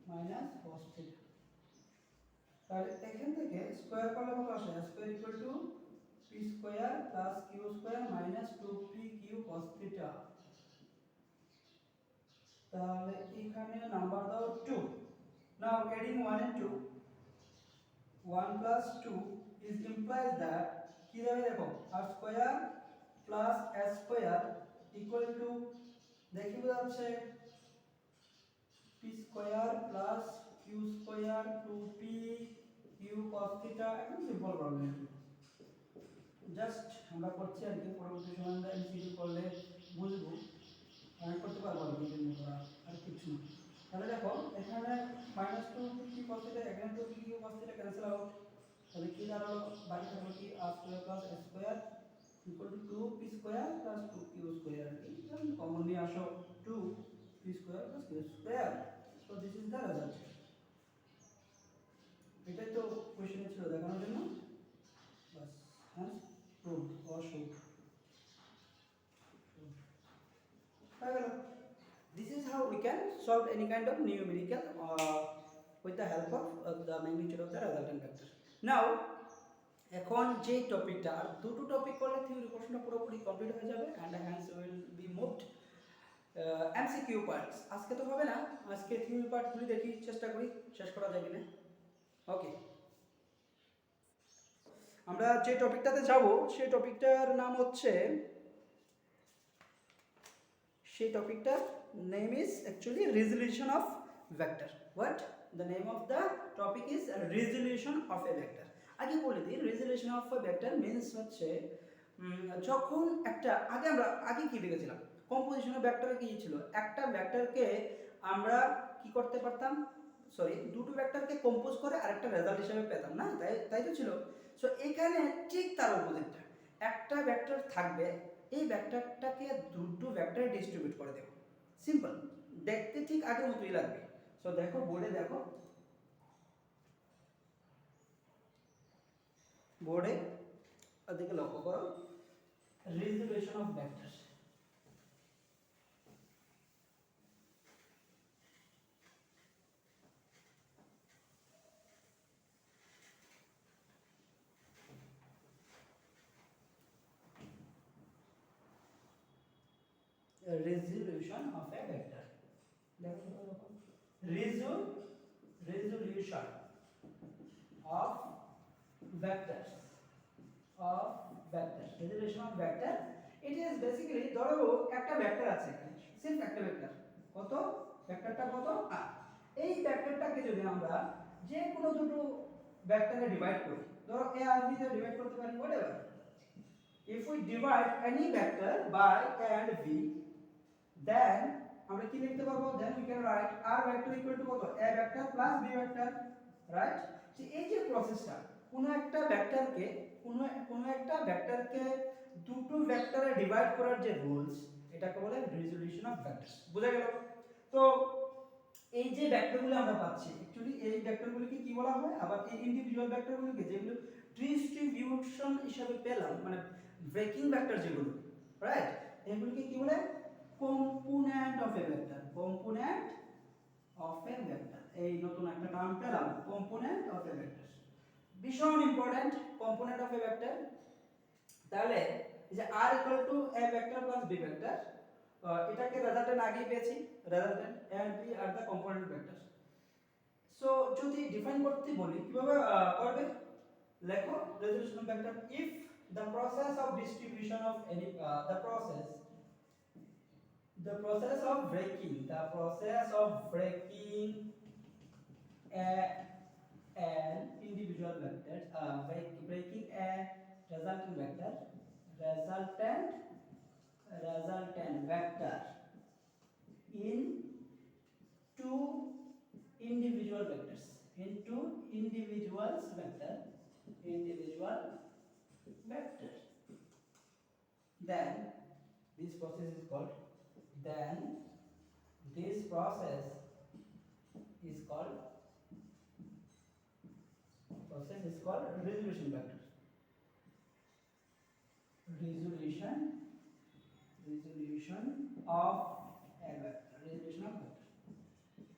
মাইনাস cos থিটা। তাহলে এখান থেকে স্কয়ার করলে কত আসে, s square equal two p square plus q square minus 2pq cos theta. তাহলে এখানে নাম্বার দাও 2, now adding 1 and 2, 1 plus 2 is implies that কি হবে দেখো r square plus s square equal to, দেখি বোঝা যাচ্ছে p square plus q square 2p q cos theta। একদম সিম্পল প্রবলেম, জাস্ট আমরা করছি আর কি, পরবর্তী সময় আমরা এমসিকিউ করলে বুঝবো, আমি করতে পারবো আর কি, জন্য করা আর কিছু না। তাহলে দেখো এখানে মাইনাস 2p cos theta, এখানে 2p cos theta cancel out, তাহলে কি দাঁড়ালো, বাকি থাকলো কি r square plus s square equal to 2p square plus 2q square, আর কি কমন নিয়ে আসো 2p square plus q square. So this is the result. এটাই তো কোশ্চেনে ছিল দেখানোর জন্য, বাস হ্যান্স প্রুভড অর শোড হয়ে গেল। This is how we can solve any kind of numerical with the help of the magnitude of the resultant vector. Now এখন যে টপিকটা আর দুটো টপিক করলে থিওরি পোর্শনটা পুরোপুরি কমপ্লিট হয়ে যাবে and hence will be moved MCQ parts. আজকে তো হবে না, আজকে থিওরি পার্টগুলি দেখি চেষ্টা করি শেষ করা যায় কিনা। ওকে, আমরা যে টপিকটাতে যাব সেই টপিকটার নাম হচ্ছে, সেই টপিকটার name is actually resolution of vector. What the name of the topic is resolution of a vector. আগে বলে দিই, resolution of a vector means হচ্ছে যখন একটা আগে কি দেখেছিলাম, কম্পোজিশন অফ ভেক্টরে কি ছিল, একটা ভেক্টরকে আমরা কি করতে পারতাম, সরি দুটো ভেক্টরকে কম্পোজ করে আরেকটা রেজাল্ট হিসেবে পেতাম না, তাই তো ছিল। সো এখানে ঠিক তার অপোজিটটা, একটা ভেক্টর থাকবে, এই ভেক্টরটাকে দুটো ভেক্টরে ডিস্ট্রিবিউট করে দেব। সিম্পল, দেখতে ঠিক আগের মতোই লাগবে। সো দেখো বোর্ডে, দেখো বোর্ডে দিকে লক্ষ্য করো, resolution of vector. resolution of a vector. Resolution of vectors, resolution of vector, it is basically ধরো একটা ভেক্টর আছে এখানে, সিম্পল একটা ভেক্টর, কত ভেক্টরটা কত এই ভেক্টরটাকে যদি আমরা যে কোনো দুটো ভেক্টরে ডিভাইড করি, ধরো a আর b তে ডিভাইড করতে পারি whatever, if we divide any vector by a and b, then আমরা কি লিখতে পারবো, then we can write r vector equal to কত, a vector plus b vector, right? So এই যে প্রসেসটা, কোন একটা ভেক্টরকে দুটো ভেক্টরে ডিভাইড করার যে রুলস, এটাকে বলে রেজলিউশন অফ ভেক্টরস। বুঝা গেল? তো এই যে ভেক্টরগুলো আমরা পাচ্ছি, অ্যাকচুয়ালি এই ভেক্টরগুলোকে কি বলা হয়, আবার এই ইন্ডিভিজুয়াল ভেক্টরগুলোকে যেগুলো ডিস্ট্রিবিউশন হিসেবে পেলাম, মানে ব্রেকিং ভেক্টর যেগুলো, রাইট, এগুলোকে কি বলে, component of a vector. Component of a vector, এই নতুন একটা টার্ম পেলাম, কম্পোনেন্ট অফ এ ভেক্টর। ভীষণ important component of a vector. তাহলে এই যে r equal two a vector plus b vector, এটাকে রেজাল্টেন্ট আগেই পেয়েছি, resultant a and b are the component vector. So যদি ডিফাইন করতে বলি কিভাবে করবে, লেখো resolution of vector, if the process of distribution of any the process of breaking an individual vector, breaking a resultant vector in two individual vectors, individual vector, then this process is called resolution vector. Resolution of a vector,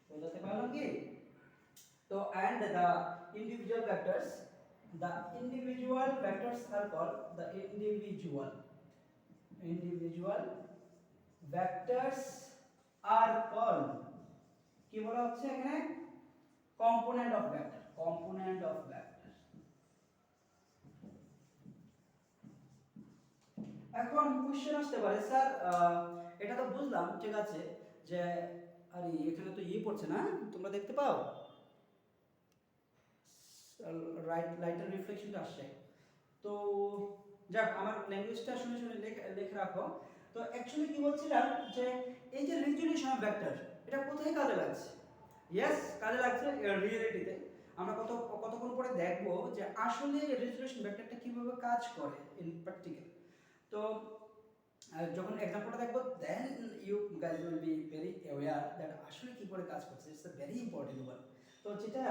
বোঝাতে পারলাম কি? তো and the individual vectors are called the individual vectors are called কি বলা হচ্ছে এখানে, component of vector। এখন question আসতে পারে, স্যার এটা তো বুঝলাম ঠিক আছে, যে আরে এখানে তো পড়ছে না, তোমরা দেখতে পাও লাইটের রিফ্লেকশনটা আসছে, তো যাক আমার ল্যাঙ্গুয়েজটা শুনে লিখে রাখো। তো অ্যাকচুয়ালি কি বলছিলাম, যে এই যে রেজলিউশন অফ ভেক্টর, এটা কোথায় কাজে লাগছে? ইয়েস, কাজে লাগছে রিয়েলিটিতে। আমরা কতক্ষণ পরে দেখবো যে আসলে রেজলিউশন ভেক্টরটা কিভাবে কাজ করে ইন প্র্যাকটিক্যাল। তো যখন এক্সাম্পলটা দেখবো, then you guys will be very aware that আসলে কি করে কাজ করছে। It's a very important one. তো যেটা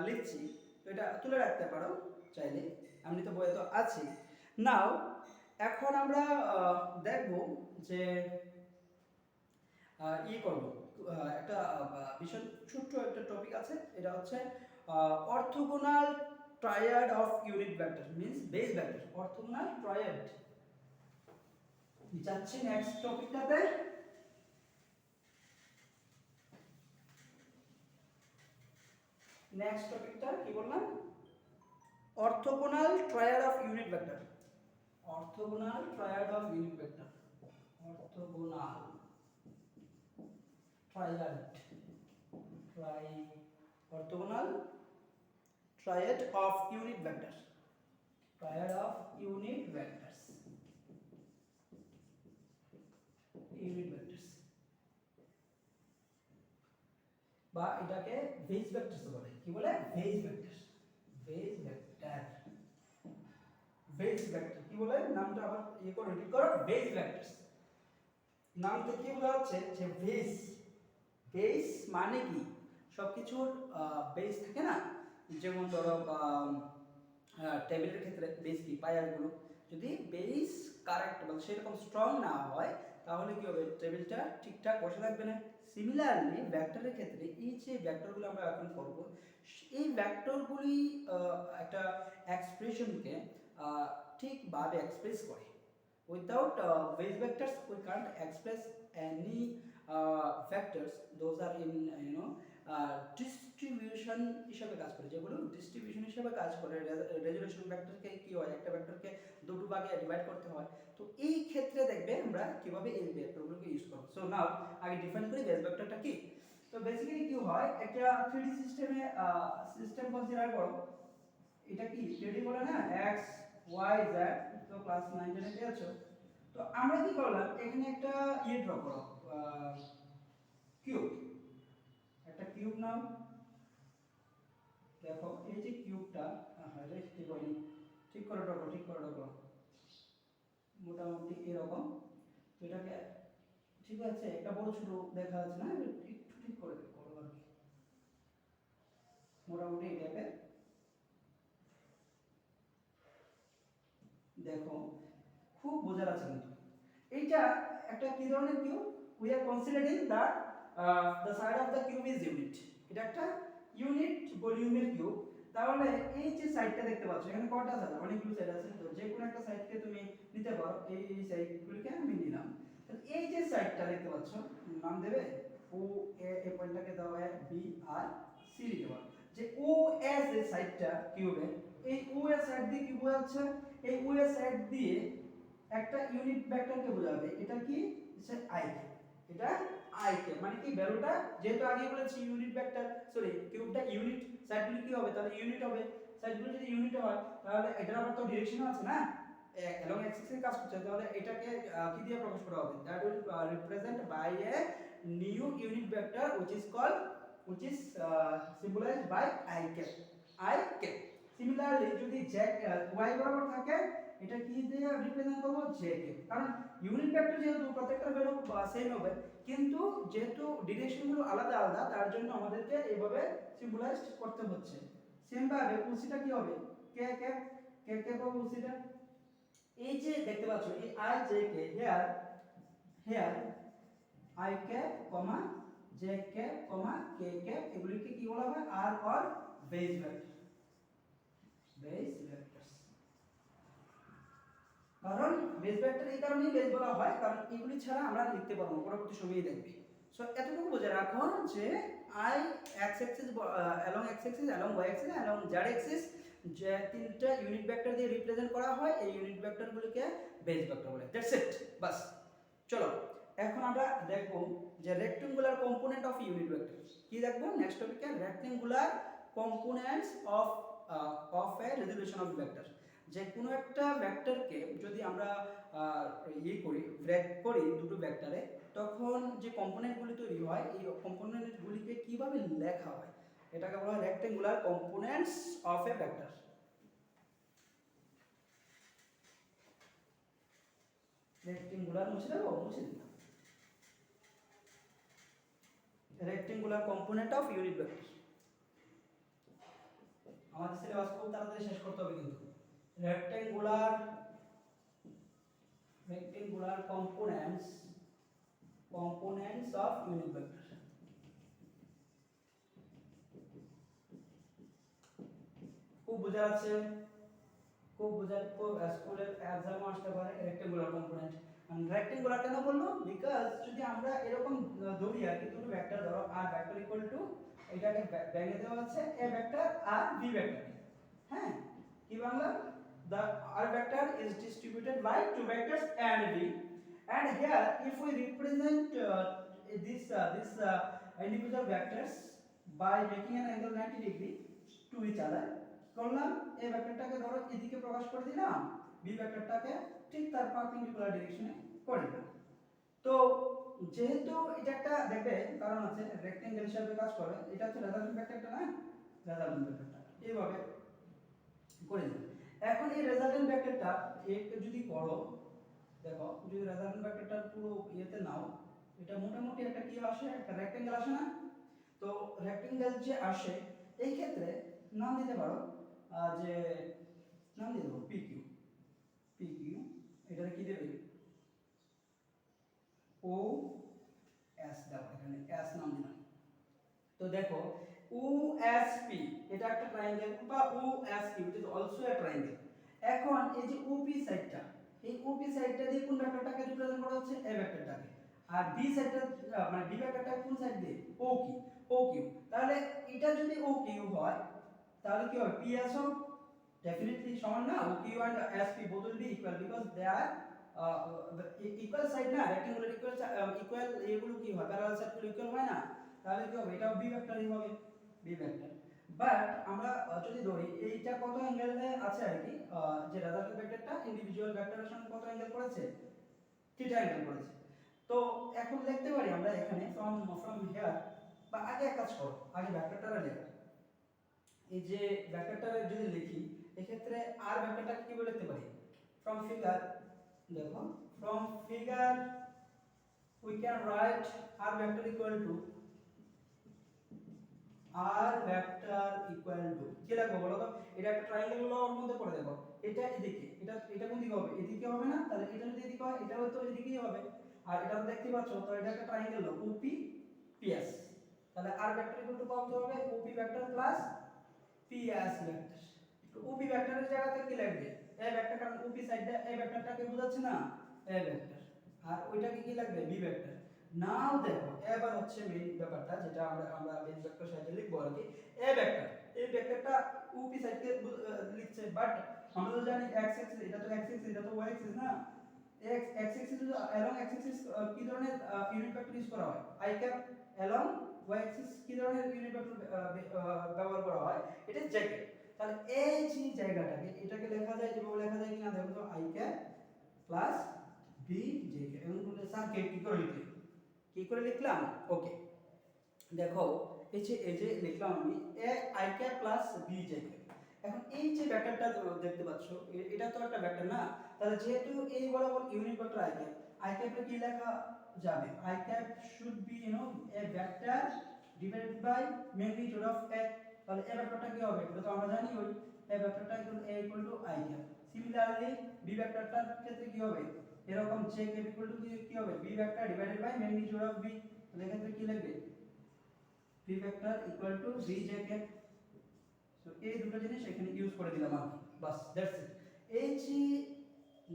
লিখছি, তো এটা তুলে রাখতে পারো চাইলে, আমি তো বইয়ে তো আছি। নাও এখন আমরা দেখব যে ই করব একটা ভীষণ ছোট্ট একটা টপিক আছে, এটা হচ্ছে orthogonal triad of unit vector means base vector, orthogonal triad. যাচ্ছি নেক্সট টপিকটাতে। নেক্সট টপিকটা কি বললাম? Orthogonal triad of unit vector. Orthogonal triad of unit vector. Orthogonal triad orthogonal triad of unit vectors. Triad of unit vectors. Unit vectors. বা এটাকে base vectors বলে। কি বলে? Base vectors. Base vector. Base vector কি বলে? নামটা আবার করে রিপিট করো, বেস ভেক্টরস। নামটা কি বোঝা যাচ্ছে যে বেস। বেস মানে কি? সবকিছুর বেস থাকে না, যেমন ধরো টেবিলের ক্ষেত্রে বেস কি, পায়ারগুলো যদি বেস কারেক্ট বা সেরকম স্ট্রং না হয় তাহলে কি হবে? টেবিলটা ঠিকঠাক বসে থাকবে না। সিমিলারলি ভেক্টরের ক্ষেত্রে এই যে ভেক্টরগুলো আমরা এখন করব, এই ভেক্টরগুলি একটা এক্সপ্রেশনকে ঠিকভাবে এক্সপ্রেস করে। Without base vectors, we can't express any vectors. Those are in distribution হিসাবে কাজ করে, যেগুলো ডিস্ট্রিবিউশন হিসাবে কাজ করে। রেজোলিউশন ভেক্টরকে কি হয়? একটা ভেক্টরকে দুটো ভাগে ডিভাইড করতে হয়। তো এই ক্ষেত্রে দেখবে আমরা কিভাবে এই ভেক্টরগুলোকে ইউজ করব। সো নাও আগে ডিফাইন করি বেস ভেক্টরটা কি। তো বেসিক্যালি কি হয়? একটা 3D সিস্টেমে সিস্টেম কনসিডার করো। এটা কি 3D বলে না, x y z, তো ক্লাস 9 এ পেয়েছো। তো আমরা কি করলাম? এখানে একটা ড্র করো, কিউব। একটা কিউব নাও। দেখো এই যে কিউবটা, আরে ঠিক হয়নি, ঠিক করে ড্র করো, ঠিক করে ড্র করো। মোটামুটি এরকম। তো এটাকে ঠিক আছে, একটা বড় ছোট দেখা যাচ্ছে না, একটু ঠিক করে করো আর কি। মোটামুটি এই টাইপের। দেখো খুব বোঝার আছে কিন্তু। এইটা একটা কি ধরনের cube? We are considering the side of the cube is unit. এটা একটা ইউনিট ভলিউমের কিউব। তাহলে এই যে সাইডটা দেখতে পাচ্ছ, এখানে কয়টা সাইড? অনেকগুলো সাইড আছে, তো যে কোনো একটা সাইডকে তুমি নিতে পারো। এই সাইডগুলোকে আমি নিলাম। তাহলে এই যে সাইডটা দেখতে পাচ্ছ, নাম দেবে ও এ, এই পয়েন্টটাকে দাও এ বি আর সি দিতে পারো। যে ও এস এই সাইডটা কিউবের, এই ও এর সাইড দিয়ে কি বোঝাচ্ছে? এই ও এর সাইড দিয়ে একটা ইউনিট ভেক্টরকে বোঝাবে। এটা কি? I K. এটা আই কে মানে কি? ভ্যালুটা যেহেতু আগে বলেছি ইউনিট ভেক্টর, সরি কিউবটা ইউনিট, সাইডগুলো কি হবে? তাহলে ইউনিট হবে। সাইডগুলো যদি ইউনিট হয় তাহলে এটার আবার তো ডিরেকশন আছে না, অ্যালং অ্যাক্সিস এর কাজ করছে। তাহলে এটাকে কি দিয়ে প্রকাশ করা হবে? That will represent by a new unit vector which is symbolized by I cap. I cap. Similarly যদি z y বরাবর থাকে, এটা কি দিয়ে রিপ্রেজেন্ট করব? j কে। কারণ ইউনিট ভেক্টর যেহেতু প্রত্যেকটার ভ্যালু সেম হবে, কিন্তু যেহেতু ডিরেকশনগুলো আলাদা আলাদা, তার জন্য আমাদেরকে এইভাবে সিম্বলাইজড করতে হচ্ছে। সেম ভাবে উসিটা কি হবে? কে কে কে কে পাবো উসিটা। এই যে দেখতে পাচ্ছ এই I j K here I cap, j cap, k cap, এগুলিকে কি বলা হয়? আর or base vector. Base vectors. কারণ বেস ভেক্টর এই কারণেই বেস বলা হয় কারণ এগুলি ছাড়া আমরা লিখতে পারবো না, পরবর্তী সময়ে দেখবে। সো এতটুকু বুঝে রাখো যে I x axis along x axis, along y axis, along z axis যে তিনটা ইউনিট ভেক্টর দিয়ে রিপ্রেজেন্ট করা হয়, এই ইউনিট ভেক্টরগুলোকে বেস ভেক্টর বলে। দ্যাটস ইট, বাস। চলো এখন আমরা দেখব যে rectangular component of unit vector কি দেখবো নেক্সট টপিকে। Rectangular components of A resolution of vector. যে কোনো একটা ভেক্টরকে যদি আমরা করি, ব্রেক করি দুটো ভেক্টরে, তখন যে কম্পোনেন্টগুলি তৈরি হয় এই কম্পোনেন্টগুলিকে কিভাবে লেখা হয়, এটাকে বলা হয় rectangular components of a vector. Rectangular মুছে দেবো, মুছে দিলাম। Rectangular component of unit vector. আমাদের সিলেবাস খুব তাড়াতাড়ি শেষ করতে হবে কিন্তু। Rectangular components components of unit vector. খুব বোঝা যাচ্ছে, খুব বোঝা, খুব স্কুলের एग्जाम আসতে পারে রেক্টেঙ্গুলার কম্পোনেন্ট। রেক্টেঙ্গুলার কেন বললো? বিকজ যদি আমরা এরকম ধরি আর কি দুটো ভেক্টর ধরো আর ভেক্টর ইকুয়াল টু এটাকে ব্যাঙে দেওয়া আছে a ভেক্টর আর b ভেক্টর, হ্যাঁ কি Bangla, the r vector is distributed by two vectors and b, and here if we represent this individual vectors by making an angle 90 degree to each other, করলাম a ভেক্টরটাকে ধরো এদিকে প্রকাশ করে দিলাম, b ভেক্টরটাকে ঠিক তার পারপেন্ডিকুলার ডাইরেকশনে করে দিলাম। তো যেহেতু এটা একটা দেখবে কারণ আছে রেক্টেঙ্গেল হিসেবে কাজ করে, এটা হচ্ছে রেজাল্টেন্ট ভেক্টরটা না, রেজাল্টেন্ট ভেক্টরটা এইভাবে করে দিলাম। এখন এই রেজাল্টেন্ট ভেক্টরটা একটু যদি করো, দেখো যদি রেজাল্টেন্ট ভেক্টরটা পুরো ইয়েতে নাও, এটা মোটামুটি একটা কি আসে, একটা রেক্টেঙ্গেল আসে না? তো রেক্টেঙ্গেল যে আসে এই ক্ষেত্রে নাম দিতে পারো যে নাম দিয়ে দেবো পি কিউ, পি কিউ এটাকে কি দেবে ও এস দাও, এখানে এস নাম দিলাম। তো দেখো ও এস পি এটা একটা ট্রায়াঙ্গেল বা O S Q it is also a triangle. এখন এই যে ওপি সাইডটা, এই ওপি সাইডটা দিয়ে কোন ভেক্টরটাকে রিপ্রেজেন্ট করা হচ্ছে, এ ভেক্টরটাকে, আর বি সাইডটা মানে বি ভেক্টরটা কোন সাইড দিয়ে, ও কি, ও কিউ। তাহলে এটা যদি ও কিউ হয় তাহলে কি হবে, পি এস ও definitely সমান না, O Q and S P both will be equal because they are equal side না, রেক্টেঙ্গুলার ইকুয়াল এগুলো কি হয়, প্যারালাল সাইডগুলো ইকুয়াল হয় না, তাহলে কি হবে, এটাও বি ভেক্টরই হবে, বি ভেক্টর। বাট আমরা যদি ধরি এইটা কত অ্যাঙ্গেলে আছে আর কি, যে রেজাল্টেন্ট ভেক্টরটা ইন্ডিভিজুয়াল ভেক্টরের সঙ্গে কত অ্যাঙ্গেল করেছে, থিটা অ্যাঙ্গেল করেছে। তো এখন লিখতে পারি আমরা এখানে ফ্রম হিয়ার, বা আগে এক কাজ করো, আগে ভেক্টরটা লেখো, এই যে ভেক্টরটা যদি লিখি এক্ষেত্রে আর ভেক্টরটা কি বলে লিখতে পারি, ফ্রম ফিগার, দেখো from figure we can write r vector equal to কি লিখবো বলো তো, এটা একটা ট্রায়াঙ্গেল লর মধ্যে পড়ে, দেখো এটা এদিকে, এটা কোন দিকে হবে, এদিকে হবে না, তাহলে এটা যদি এদিকে হয় এটাও তো এদিকেই হবে, আর এটা তো দেখতে পাচ্ছ, তো এটা একটা ট্রায়াঙ্গেল লর ওপি পিএস, তাহলে r vector equal to কত হবে, ওপি ভেক্টর প্লাস পিএস ভেক্টর। তো ওপি ভেক্টরের জায়গাতে কি লিখবে, এ ভেক্টর, কারণ ওপি সাইডটা এ ভেক্টরটাকে বোঝাচ্ছে না, এ ভেক্টর, আর ওইটাকে কি লাগবে, বি ভেক্টর। নাও দেখো এবার হচ্ছে মেইন ব্যাপারটা যেটা আমরা বেস ভেক্টর সাইডে লিখবো আর কি, এ ভেক্টর, এই ভেক্টরটা ওপি সাইডকে লিখছে, বাট আমরা তো জানি এক্স এক্সিস, এটা তো এক্স এক্সিস, এটা তো ওয়াই এক্সিস না, x x axis along x axis কি ধরনের ইউনিট ভেক্টর ইউজ করা হয়, i cap, along y axis কি ধরনের ইউনিট ভেক্টর ব্যবহার করা হয়, এটা জ্যাকেট। তাহলে এই যে জায়গাটাকে এটাকে লেখা যায় যেভাবে লেখা যায় কিনা দেখো তো, i cap plus b j k, এবং বলে স্যার কি করে লিখলেন, কি করে লিখলাম, ওকে দেখো এই যে লিখলাম আমি a i cap plus b j k. এখন এই যে ভেক্টরটা দেখতে পাচ্ছ এটা তো একটা ভেক্টর না, তাহলে যেহেতু এই বরাবর ইউনিট ভেক্টর আই ক্যাপে কি লেখা যাবে, I cap should be A vector divided by magnitude of A, তাহলে এ ভেক্টরটা কি হবে, এটা তো আমরা জানি ওই এ ভেক্টরটা equal A equal to I cap. Similarly B ভেক্টরটার ক্ষেত্রে কি হবে, এরকম জে ক্যাপ ইকুয়াল টু কি হবে, b vector divided by magnitude of b, তাহলে এক্ষেত্রে কি লিখবে, b vector equal to b j cap. So এই দুটো জিনিস এখানে ইউজ করে দিলাম আর কি, বাস দ্যাটস ইট। এই যে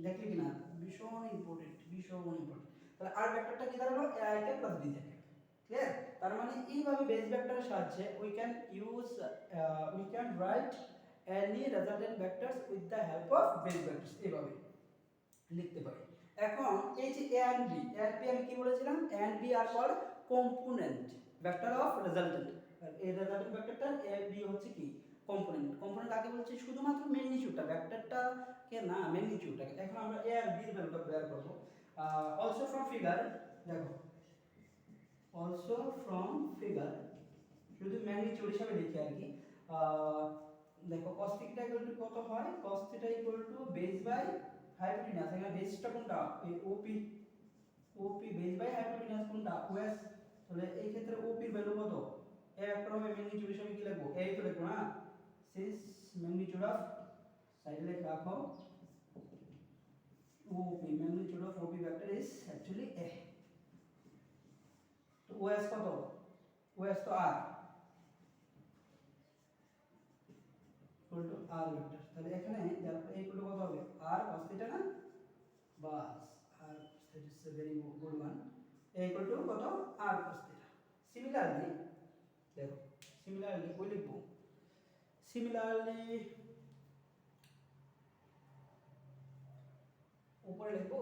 দেখলে কিনা ভীষণ ইম্পর্টেন্ট, ভীষণ ইম্পর্টেন্ট। তাহলে আর ভেক্টরটা কি দাঁড়ালো, a i cap plus b j cap, clear? তার মানে এইভাবে বেস ভেক্টরের সাহায্যে we can write any resultant vectors with the help of base vectors, এইভাবে লিখতে পারি। এখন এই যে a and b আমি কি বলেছিলাম, a and b আর called component vector of resultant, আর এই রেজাল্টেন্ট ভেক্টরটা a b হচ্ছে কি কম্পোনেন্ট। কম্পোনেন্ট আগে বলছি শুধুমাত্র ম্যাগনিটিউডটা, ভেক্টরটা কে না, ম্যাগনিটিউডটাকে। এখন আমরা a আর b এর ভ্যালুটা বের করব। অলসো ফ্রম ফিগার, দেখো অলসো ফ্রম ফিগার শুধু ম্যাগনিটিউড হিসাবে লিখি আর কি, দেখো cos থিটা ইকুয়াল টু কত হয়, cos theta equal to base by hypotenuse, এখানে বেসটা কোনটা, এই OP, OP base by hypotenuse কোনটা, ওএস। তাহলে এই ক্ষেত্রে ওপি এর ভ্যালু কত, এ ভেক্টর হবে ম্যাগনিটিউড হিসাবে কি লিখবো, এই তো লিখবো না, সিন্স ম্যাগনিটিউড অফ সাইডে লিখে রাখো OP, magnitude of OP vector is actually A. OS কত, ওএস তো R equal to R vector, তাহলে এখানে a ইকুয়াল টু কত হবে, আর cos থিটা না, বাস আর that is a very good one, a equal to কত, আর cos থিটা। সিমিলারলি দেখো, similarly কই লিখবো, সিমিলারলি উপরে লিখবো,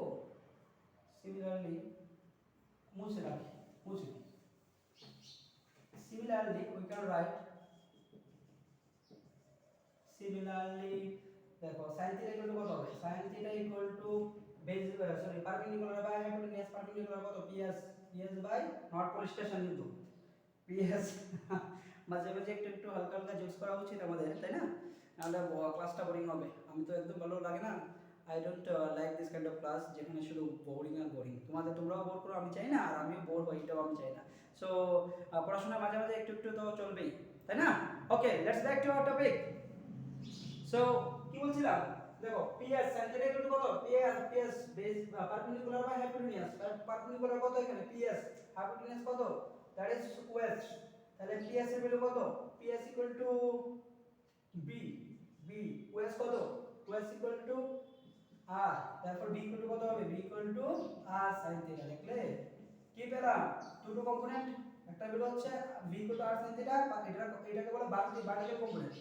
সিমিলারলি মুছে রাখি, মুছে দিই। Similarly we can write, similarly দেখো sin theta equal to কত হবে, sin theta equal to base sorry perpendicular by hypotenuse, perpendicular কত, ps, ps by not polystration কিন্তু ps মাঝে মাঝে একটু একটু হালকা হালকা জোকস করা উচিত আমাদের, তাই না, নাহলে ক্লাসটা বোরিং হবে। আমি তো একদম ভালো লাগে না, I don't like this kind of class যেখানে শুধু বোরিং আর বোরিং, তোমরাও বোর করো আমি চাই না, আর আমিও বোর হই এটাও আমি চাই না। সো পড়াশোনা মাঝে মাঝে একটু একটু তো চলবেই, তাই না। Okay, let's back to our topic. So কি বলছিলাম, দেখো ps sin theta equal to কত, ps base perpendicular by hypotenuse, perpendicular কত এখানে ps, হাইপোটেনিয়াস কত, দ্যাট ইজ ওএস, তাহলে ps এর ভ্যালু কত, ps equal to b, b OS কত, ওএস ইকুয়াল টু r, তারপর b ইকুয়াল টু কত হবে, b equal to r sin theta। দেখলে কি পেলাম, দুটো কম্পোনেন্ট, একটা ভ্যালু হচ্ছে v equal to r sin theta, এটাকে বলে ভার্টিক্যাল কম্পোনেন্ট,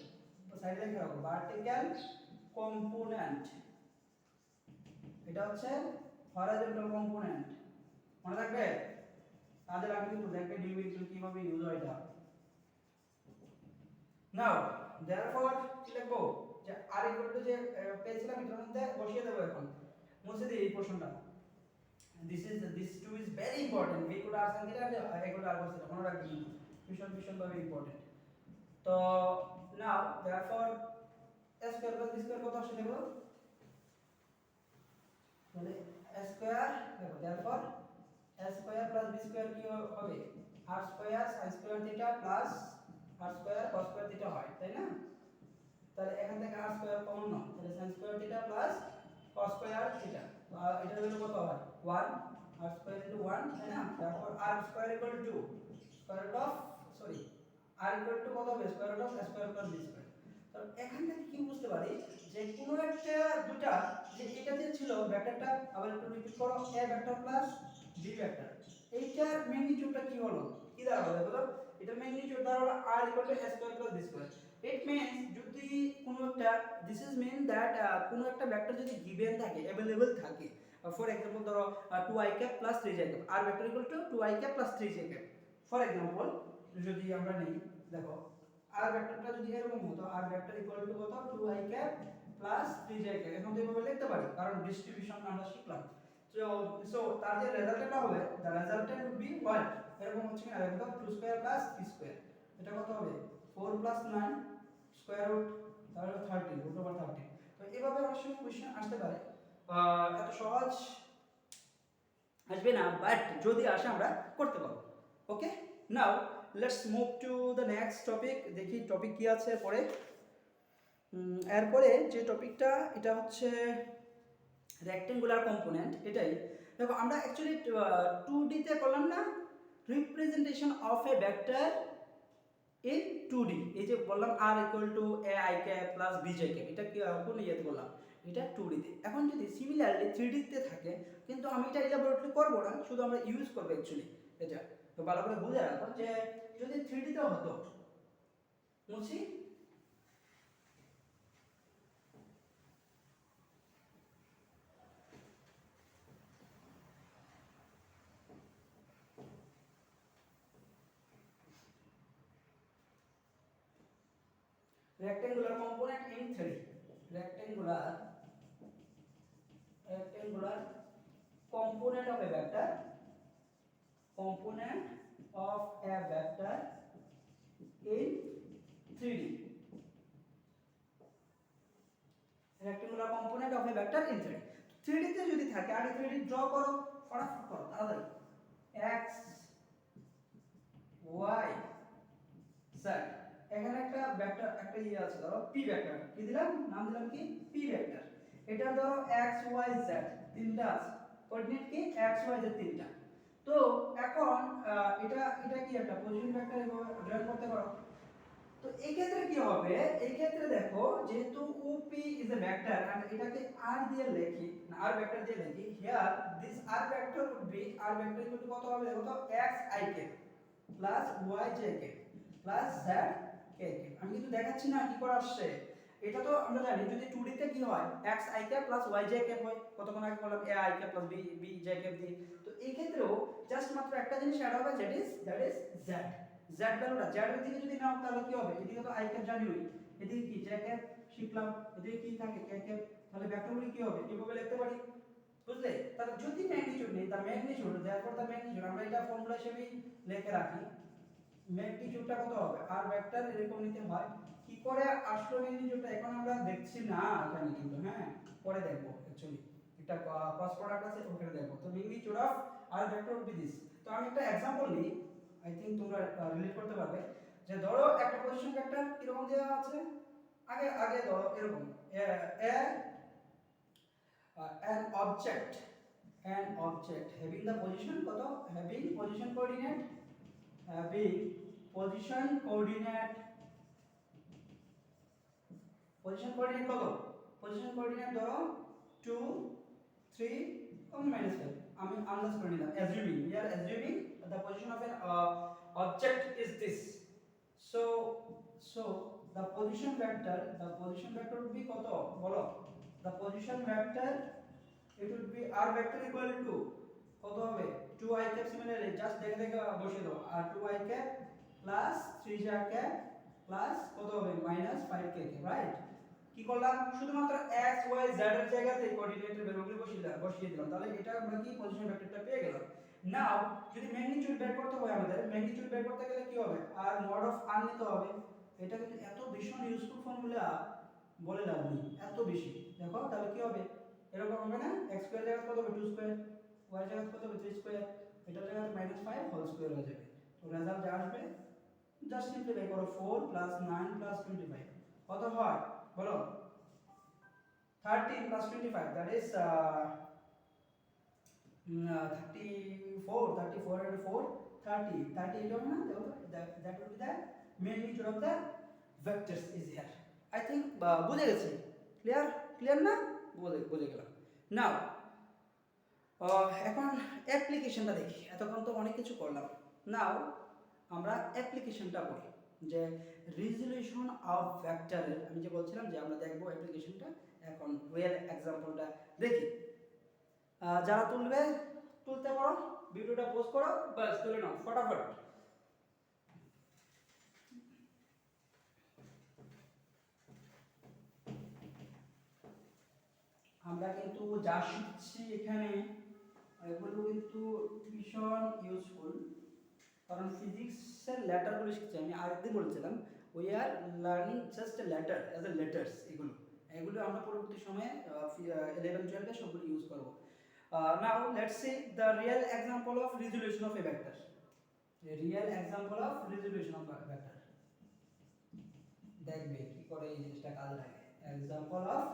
তো সাইডে লিখে রাখো ভার্টিক্যাল কম্পোনেন্ট, এটা হচ্ছে হরাইজন্টাল কম্পোনেন্ট, মনে রাখবে, কাজে লাগবে কিন্তু, দেখবে ডিলিমিটার কিভাবে ইউজ হয় এটা। নাও therefore কি লিখবো, যে r ইকুয়াল টু যে পেয়েছিলাম এটার মধ্যে বসিয়ে দেব, এখন মুছে দিই এই পোরশনটা। this two is very important, v equal to r sin theta and a equal to r cos theta, মনে রাখবে কিন্তু ভীষণ ভাবে ইম্পর্টেন্ট। তো নাও therefore a square plus b square কত আসে দেখো, তাহলে a স্কয়ার দেখো therefore a square plus b square কি হবে, r square sin square theta plus r square cos square theta হয়, তাই না। তাহলে এখান থেকে r স্কয়ার কমন নাও, তাহলে sin square theta plus cos square theta, তো এটার ভ্যালু কত হয় 1, r স্কয়ার ইনটু 1, তাই না। তারপর r square equal to square root of sorry r equal to কত হবে, square root of a square plus b square. তো এখান থেকে কি বুঝতে পারি, যে কোনো একটা দুটা, যে এটা যে ছিল ভেক্টরটা, আবার একটু রিপিট করো, a vector plus b vector, এইটার ম্যাগনিটিউডটা কি হলো, কি দাঁড়ালো দেখো, এটার ম্যাগনিটিউড দাঁড়ালো r equal two a square plus b square. It means যদি কোনো একটা, দিস ইজ মিন দ্যাট কোনো একটা ভেক্টর যদি গিভেন থাকে, अवेलेबल থাকে, ফর एग्जांपल ধরো 2i cap plus 3j cap, r vector equal two 2i cap plus 3j cap, for example যদি আমরা নেই, দেখো r ভেক্টরটা যদি এরকম হতো, r ভেক্টর ইকুয়াল টু কত, 2i cap plus 3j cap, এখন তো এভাবে লিখতে পারি কারণ ডিস্ট্রিবিউশন আমরা শিখলাম। সো তার যে রেজাল্টটা হবে, the resultant would be what, এরকম হচ্ছে কিনা দেখো, 2 স্কয়ার প্লাস 3 স্কয়ার, এটা কত হবে 4 প্লাস 9 স্কয়ার রুট, তাহলে 13 রুট ওভার 13। তো এভাবে অনেক সময় কোশ্চেন আসতে পারে, এত সহজ আসবে না, বাট যদি আসে আমরা করতে পারবো। Okay, now let's move to the next topic, দেখি টপিক কি আছে পরে। এরপরে যে টপিকটা, এটা হচ্ছে রেক্টেঙ্গুলার কম্পোনেন্ট। এটাই দেখো, আমরা অ্যাকচুয়ালি 2D তে করলাম না, representation of a vector in 2D, এই যে বললাম r equal two ai cap plus bj cap, এটা কি কোন ইয়েতে করলাম, এটা 2D তে। এখন যদি সিমিলারলি 3D তে থাকে, কিন্তু আমি এটা ইলাবোরেটলি করব না, শুধু আমরা ইউজ করব অ্যাকচুয়ালি এটা। তো ভালো করে বুঝে রাখো, যে যদি 3D তে হতো, মুছি rectangular component in 3D, rectangular component of a vector, component of a vector in 3D, rectangular component of a vector in 3D। 3D তে যদি থাকে, আগে 3D ড্র করো, ফটাফট করো তাড়াতাড়ি, x y z, এখানে একটা ভেক্টর, একটা ইয়ে আছে, ধরো p ভেক্টর, কি দিলাম, নাম দিলাম কি p ভেক্টর। এটা ধরো x y z তিনটা আছে, কোঅর্ডিনেট কি x y z তিনটা। তো এখন এটা এটা কি একটা পজিশন ভেক্টর ড্রয়িং করতে পারো। তো এই ক্ষেত্রে কি হবে, এই ক্ষেত্রে দেখো যেহেতু OP is a vector and এটাকে r দিয়ে লিখি না r ভেক্টর দিয়ে লিখি, here this r vector would be r vector equal to কত হবে দেখো তো xik plus yjk plus zkk। আমি কিন্তু দেখাচ্ছি না কি করে আসছে, এটা তো আমরা জানি যদি 2D তে কি হয় xik প্লাস yjk হয়, কতক্ষণ আগে বললাম aik প্লাস bjk দিয়ে। তো এই ক্ষেত্রেও জাস্ট মাত্র একটা জিনিস অ্যাড হবে দ্যাট ইজ z। z ভ্যালুটা z এর দিকে যদি নাও তাহলে কি হবে, এদিকে তো i ক্যাপ জানিই, এদিকে কি j ক্যাপ শিখলাম, এদিকে কি থাকে k ক্যাপ, তাহলে ভেক্টরগুলি কি হবে এভাবে লিখতে পারি, বুঝলে। তাহলে যদি ম্যাগনিটিউড নেই দা ম্যাগনিটিউড দেয়ারফর দা ম্যাগনিটিউড আমরা এটা ফর্মুলা হিসেবে লিখে রাখি, ম্যাগনিটিউডটা কত হবে আর ভেক্টর এরকম নিতে হয়। কি করে আসলো ম্যাগনিটিউডটা এখন আমরা দেখছি না এখানে কিন্তু, হ্যাঁ পরে দেখবো অ্যাকচুয়ালি একটা ক্রস প্রোডাক্ট আছে ওখানে দেখবো। তো magnitude of r vector with this. তো আমি একটা एग्जांपल নিই, আই থিংক তোমরা রিলেট করতে পারবে। যে ধরো একটা পজিশন ভেক্টর কিরকম দেওয়া আছে, আগে আগে ধরো এরকম an object having the position কত, having position coordinate কত, পজিশন কোঅর্ডিনেট ধরো 2 3 -5, আমি আন্দাজ করে নিলাম, assuming we are assuming the position of an object is this, so so the position vector would be কত বলো, the position vector it would be r vector equal to কত হবে 2i cap, similarly just দেখে দেখে বসিয়ে দাও, আর 2i cap plus 3j cap plus কত হবে -5k, রাইট। কি করলাম শুধুমাত্র x y z এর জায়গাতে কোঅর্ডিনেটের ভ্যালুগুলো বসিয়ে দিলাম, তাহলে এটা আমরা কি পজিশন ভেক্টরটা পেয়ে গেলাম। নাও যদি ম্যাগনিটিউড বের করতে হয় আমাদের, ম্যাগনিটিউড বের করতে গেলে কি হবে আর মড অফ r নিতে হবে। এটা কিন্তু এত ভীষণ ইউজফুল ফর্মুলা বলে লাভ নেই, এত বেশি। দেখো তাহলে কি হবে এরকম হবে না, x স্কয়ার জায়গায় কত হবে 2 স্কয়ার, y জায়গায় কত হবে 3 স্কয়ার, এটার জায়গায় -5 হোল স্কয়ার হয়ে যাবে। তো রেজাল্ট যা আসবে জাস্ট সিম্পলিফাই করো 4 + 9 + 25 কত হয় বলো, 13 + 25 that is 34 and 4 30 38 হবে না, দেখো that would be the magnitude of the vectors is here. I think বুঝে গেছি, ক্লিয়ার না, বুঝে গেলাম। নাও এখন অ্যাপ্লিকেশনটা দেখি, এতক্ষণ তো অনেক কিছু করলাম। নাও আমরা অ্যাপ্লিকেশনটা পড়ি, যে রেজোলিউশন অফ ভেক্টরের আমি যে বলছিলাম যে আমরা দেখবো অ্যাপ্লিকেশনটা, এখন রিয়েল एग्जांपलটা দেখি। যারা তুলতে পারো ভিডিওটা পোস্ট করো, বাস তুলে নাও ফটাফট। আমরা কিন্তু যা শিখছি এখানে এগুলো কিন্তু ভীষণ ইউজফুল, কারণ ফিজিক্সের লেটারগুলো শিখছি। আমি আরেকদিন বলেছিলাম we are learning just letter as a letters, এগুলো আমরা পরবর্তী সময়ে 11 12 এ সবগুলো ইউজ করব। Now let's see the real example of resolution of a vector, real example of resolution of a vector. দেখবে কি করে এই জিনিসটা কাজে লাগে, example of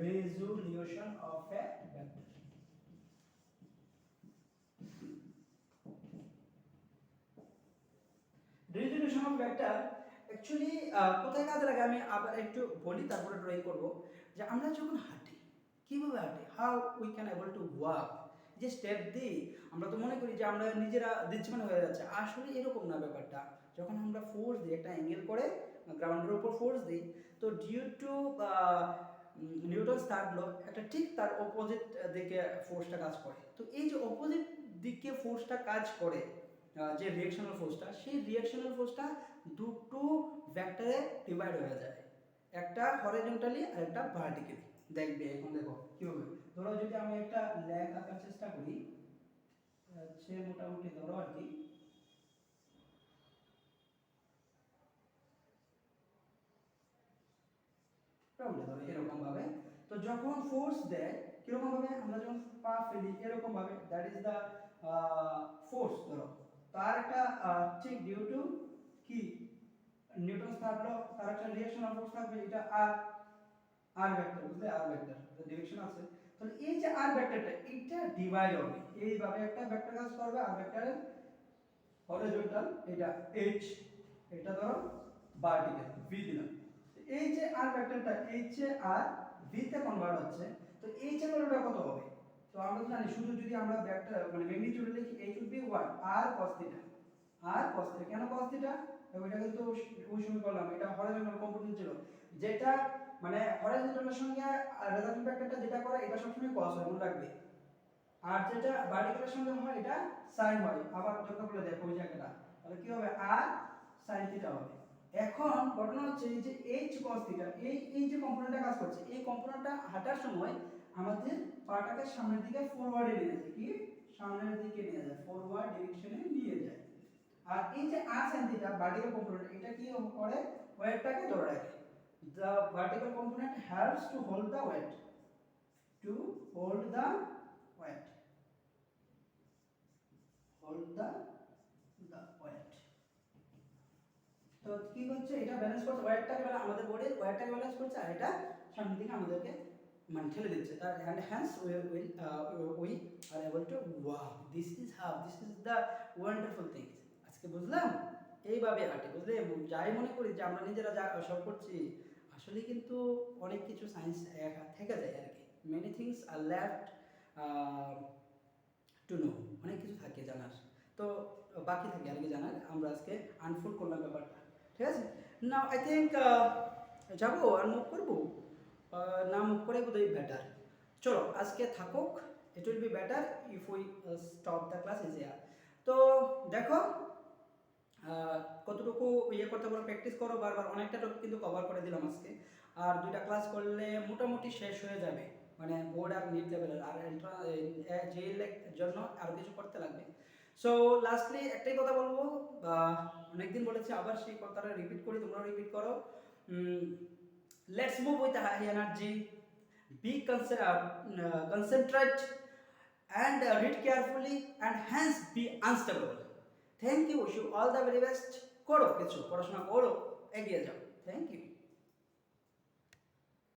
resolution of a vector. Resolution of vector actually কোথায় কাজে লাগে আমি আবার একটু বলি, তারপরে ড্রয়িং করব। যে আমরা যখন হাঁটি কিভাবে হাঁটি, how we can able to walk, যে স্টেপ দিই আমরা তো মনে করি যে আমরা নিজেরা দিচ্ছি মানে হয়ে যাচ্ছে, আসলে এরকম না ব্যাপারটা। যখন আমরা ফোর্স দিই একটা অ্যাঙ্গেল করে গ্রাউন্ডের উপর ফোর্স দিই, তো due to Newton's third law একটা ঠিক তার অপোজিট দিকে ফোর্সটা কাজ করে। তো এই যে অপোজিট দিকে ফোর্সটা কাজ করে, যে রিঅ্যাকশনাল ফোর্সটা, সেই রিঅ্যাকশনাল ফোর্সটা দুটো ভেক্টরে ডিভাইড হয়ে যায়, একটা হরিজন্টালি আর একটা ভার্টিক্যালি। দেখবে এখন দেখো কি হবে, ধরো যদি আমি একটা লেগ আঁকার চেষ্টা করি, সে মোটামুটি ধরো আর কি ধরো এরকম ভাবে। তো যখন ফোর্স দেয় কিরকম ভাবে, আমরা যখন পা ফেলি এরকম ভাবে, দ্যাট ইজ দা ফোর্স। ধরো তার একটা ঠিক ডিউ টু কি নিউটনস থার্ড ল, তার একটা রিঅ্যাকশনাল ফোর্স থাকবে, এটা আর ভেক্টর, বুঝলে আর ভেক্টর ডিরেকশন আছে। তাহলে এই যে আর ভেক্টরটা এটা ডিভাইড হবে, এইভাবে একটা ভেক্টর কাজ করবে, আর ভেক্টরের হরিজন্টাল এটা h, এটা ধরো ভার্টিক্যাল v দিলাম। এই যে আর ভেক্টরটা h এ আর v তে কনভার্ট হচ্ছে, তো h এর ভ্যালুটা কত হবে? তো আমরা জানি শুধু যদি আমরা ভেক্টর মানে ম্যাগনিটিউড লিখি h will be what r cos theta, r cos theta. কেন cos থিটা? এটা কিন্তু ওই সময় করলাম, এটা হরিজন্টাল কম্পোনেন্ট ছিল, যেটা মানে হরিজন্টালের সঙ্গে রেজাল্টেন্ট ভেক্টরটা যেটা করে এটা সবসময় cos হয়, মনে রাখবে। আর যেটা ভার্টিক্যালের সঙ্গে হয় এটা sin হয়। আবার দরকার পড়লে দেখো ওই জায়গাটা, তাহলে কি হবে r sin থিটা হবে। এখন ঘটনা হচ্ছে এই যে h cos থিটা, এই যে কম্পোনেন্টটা কাজ করছে, এই কম্পোনেন্টটা হাঁটার সময় আমাদের পাটাকে সামনের দিকে ফরওয়ার্ডে নিয়ে যায়, কি সামনের দিকে নিয়ে যায়, ফরওয়ার্ড ডিরেকশনে নিয়ে যায়। আর এই যে r sin theta vertical component, এটা কি করে ওয়েটটাকে ধরে রাখে। The vertical component helps to hold the weight, to hold the weight, hold the weight। তো কি হচ্ছে, এটা ব্যালেন্স করছে ওয়েটটাকে, আমাদের বডির ওয়েটটাকে ব্যালেন্স করছে, আর এটা সামনের দিকে আমাদেরকে মানে ঠেলে দিচ্ছে। তার hence we are able to wow, this is the wonderful things। আজকে বুঝলাম এইভাবে হাঁটে, বুঝলে? যাই মনে করি যে আমরা নিজেরা যা সব করছি, আসলে কিন্তু অনেক কিছু সায়েন্স থেকে যায় আর কি। Many things are left to know, অনেক কিছু থাকে জানার, তো বাকি থাকে আর কি জানার। আমরা আজকে আনফোল্ড করলাম ব্যাপারটা, ঠিক আছে? নাও আই থিঙ্ক যাবো আর মুভ করবো, না মুভ করে বোধহয় বেটার। চলো আজকে থাকুক, it will be better if we stop the class is here. তো দেখো কতটুকু ইয়ে করতে পারো, প্র্যাকটিস করো বারবার। অনেকটা টপিক কিন্তু কভার করে দিলাম আজকে, আর দুইটা ক্লাস করলে মোটামুটি শেষ হয়ে যাবে, মানে বোর্ড আর মিড লেভেলের। আর জেইএর জন্য আরও কিছু করতে লাগবে। সো লাস্টলি একটাই কথা বলবো, অনেকদিন বলেছি, আবার সেই কথাটা রিপিট করি, তোমরা রিপিট করো। Let's move with high energy, be concentrate and read carefully and hence be unstoppable. Thank you, wish you all the very best। করো কিছু পড়াশোনা করো, এগিয়ে যাও। Thank you.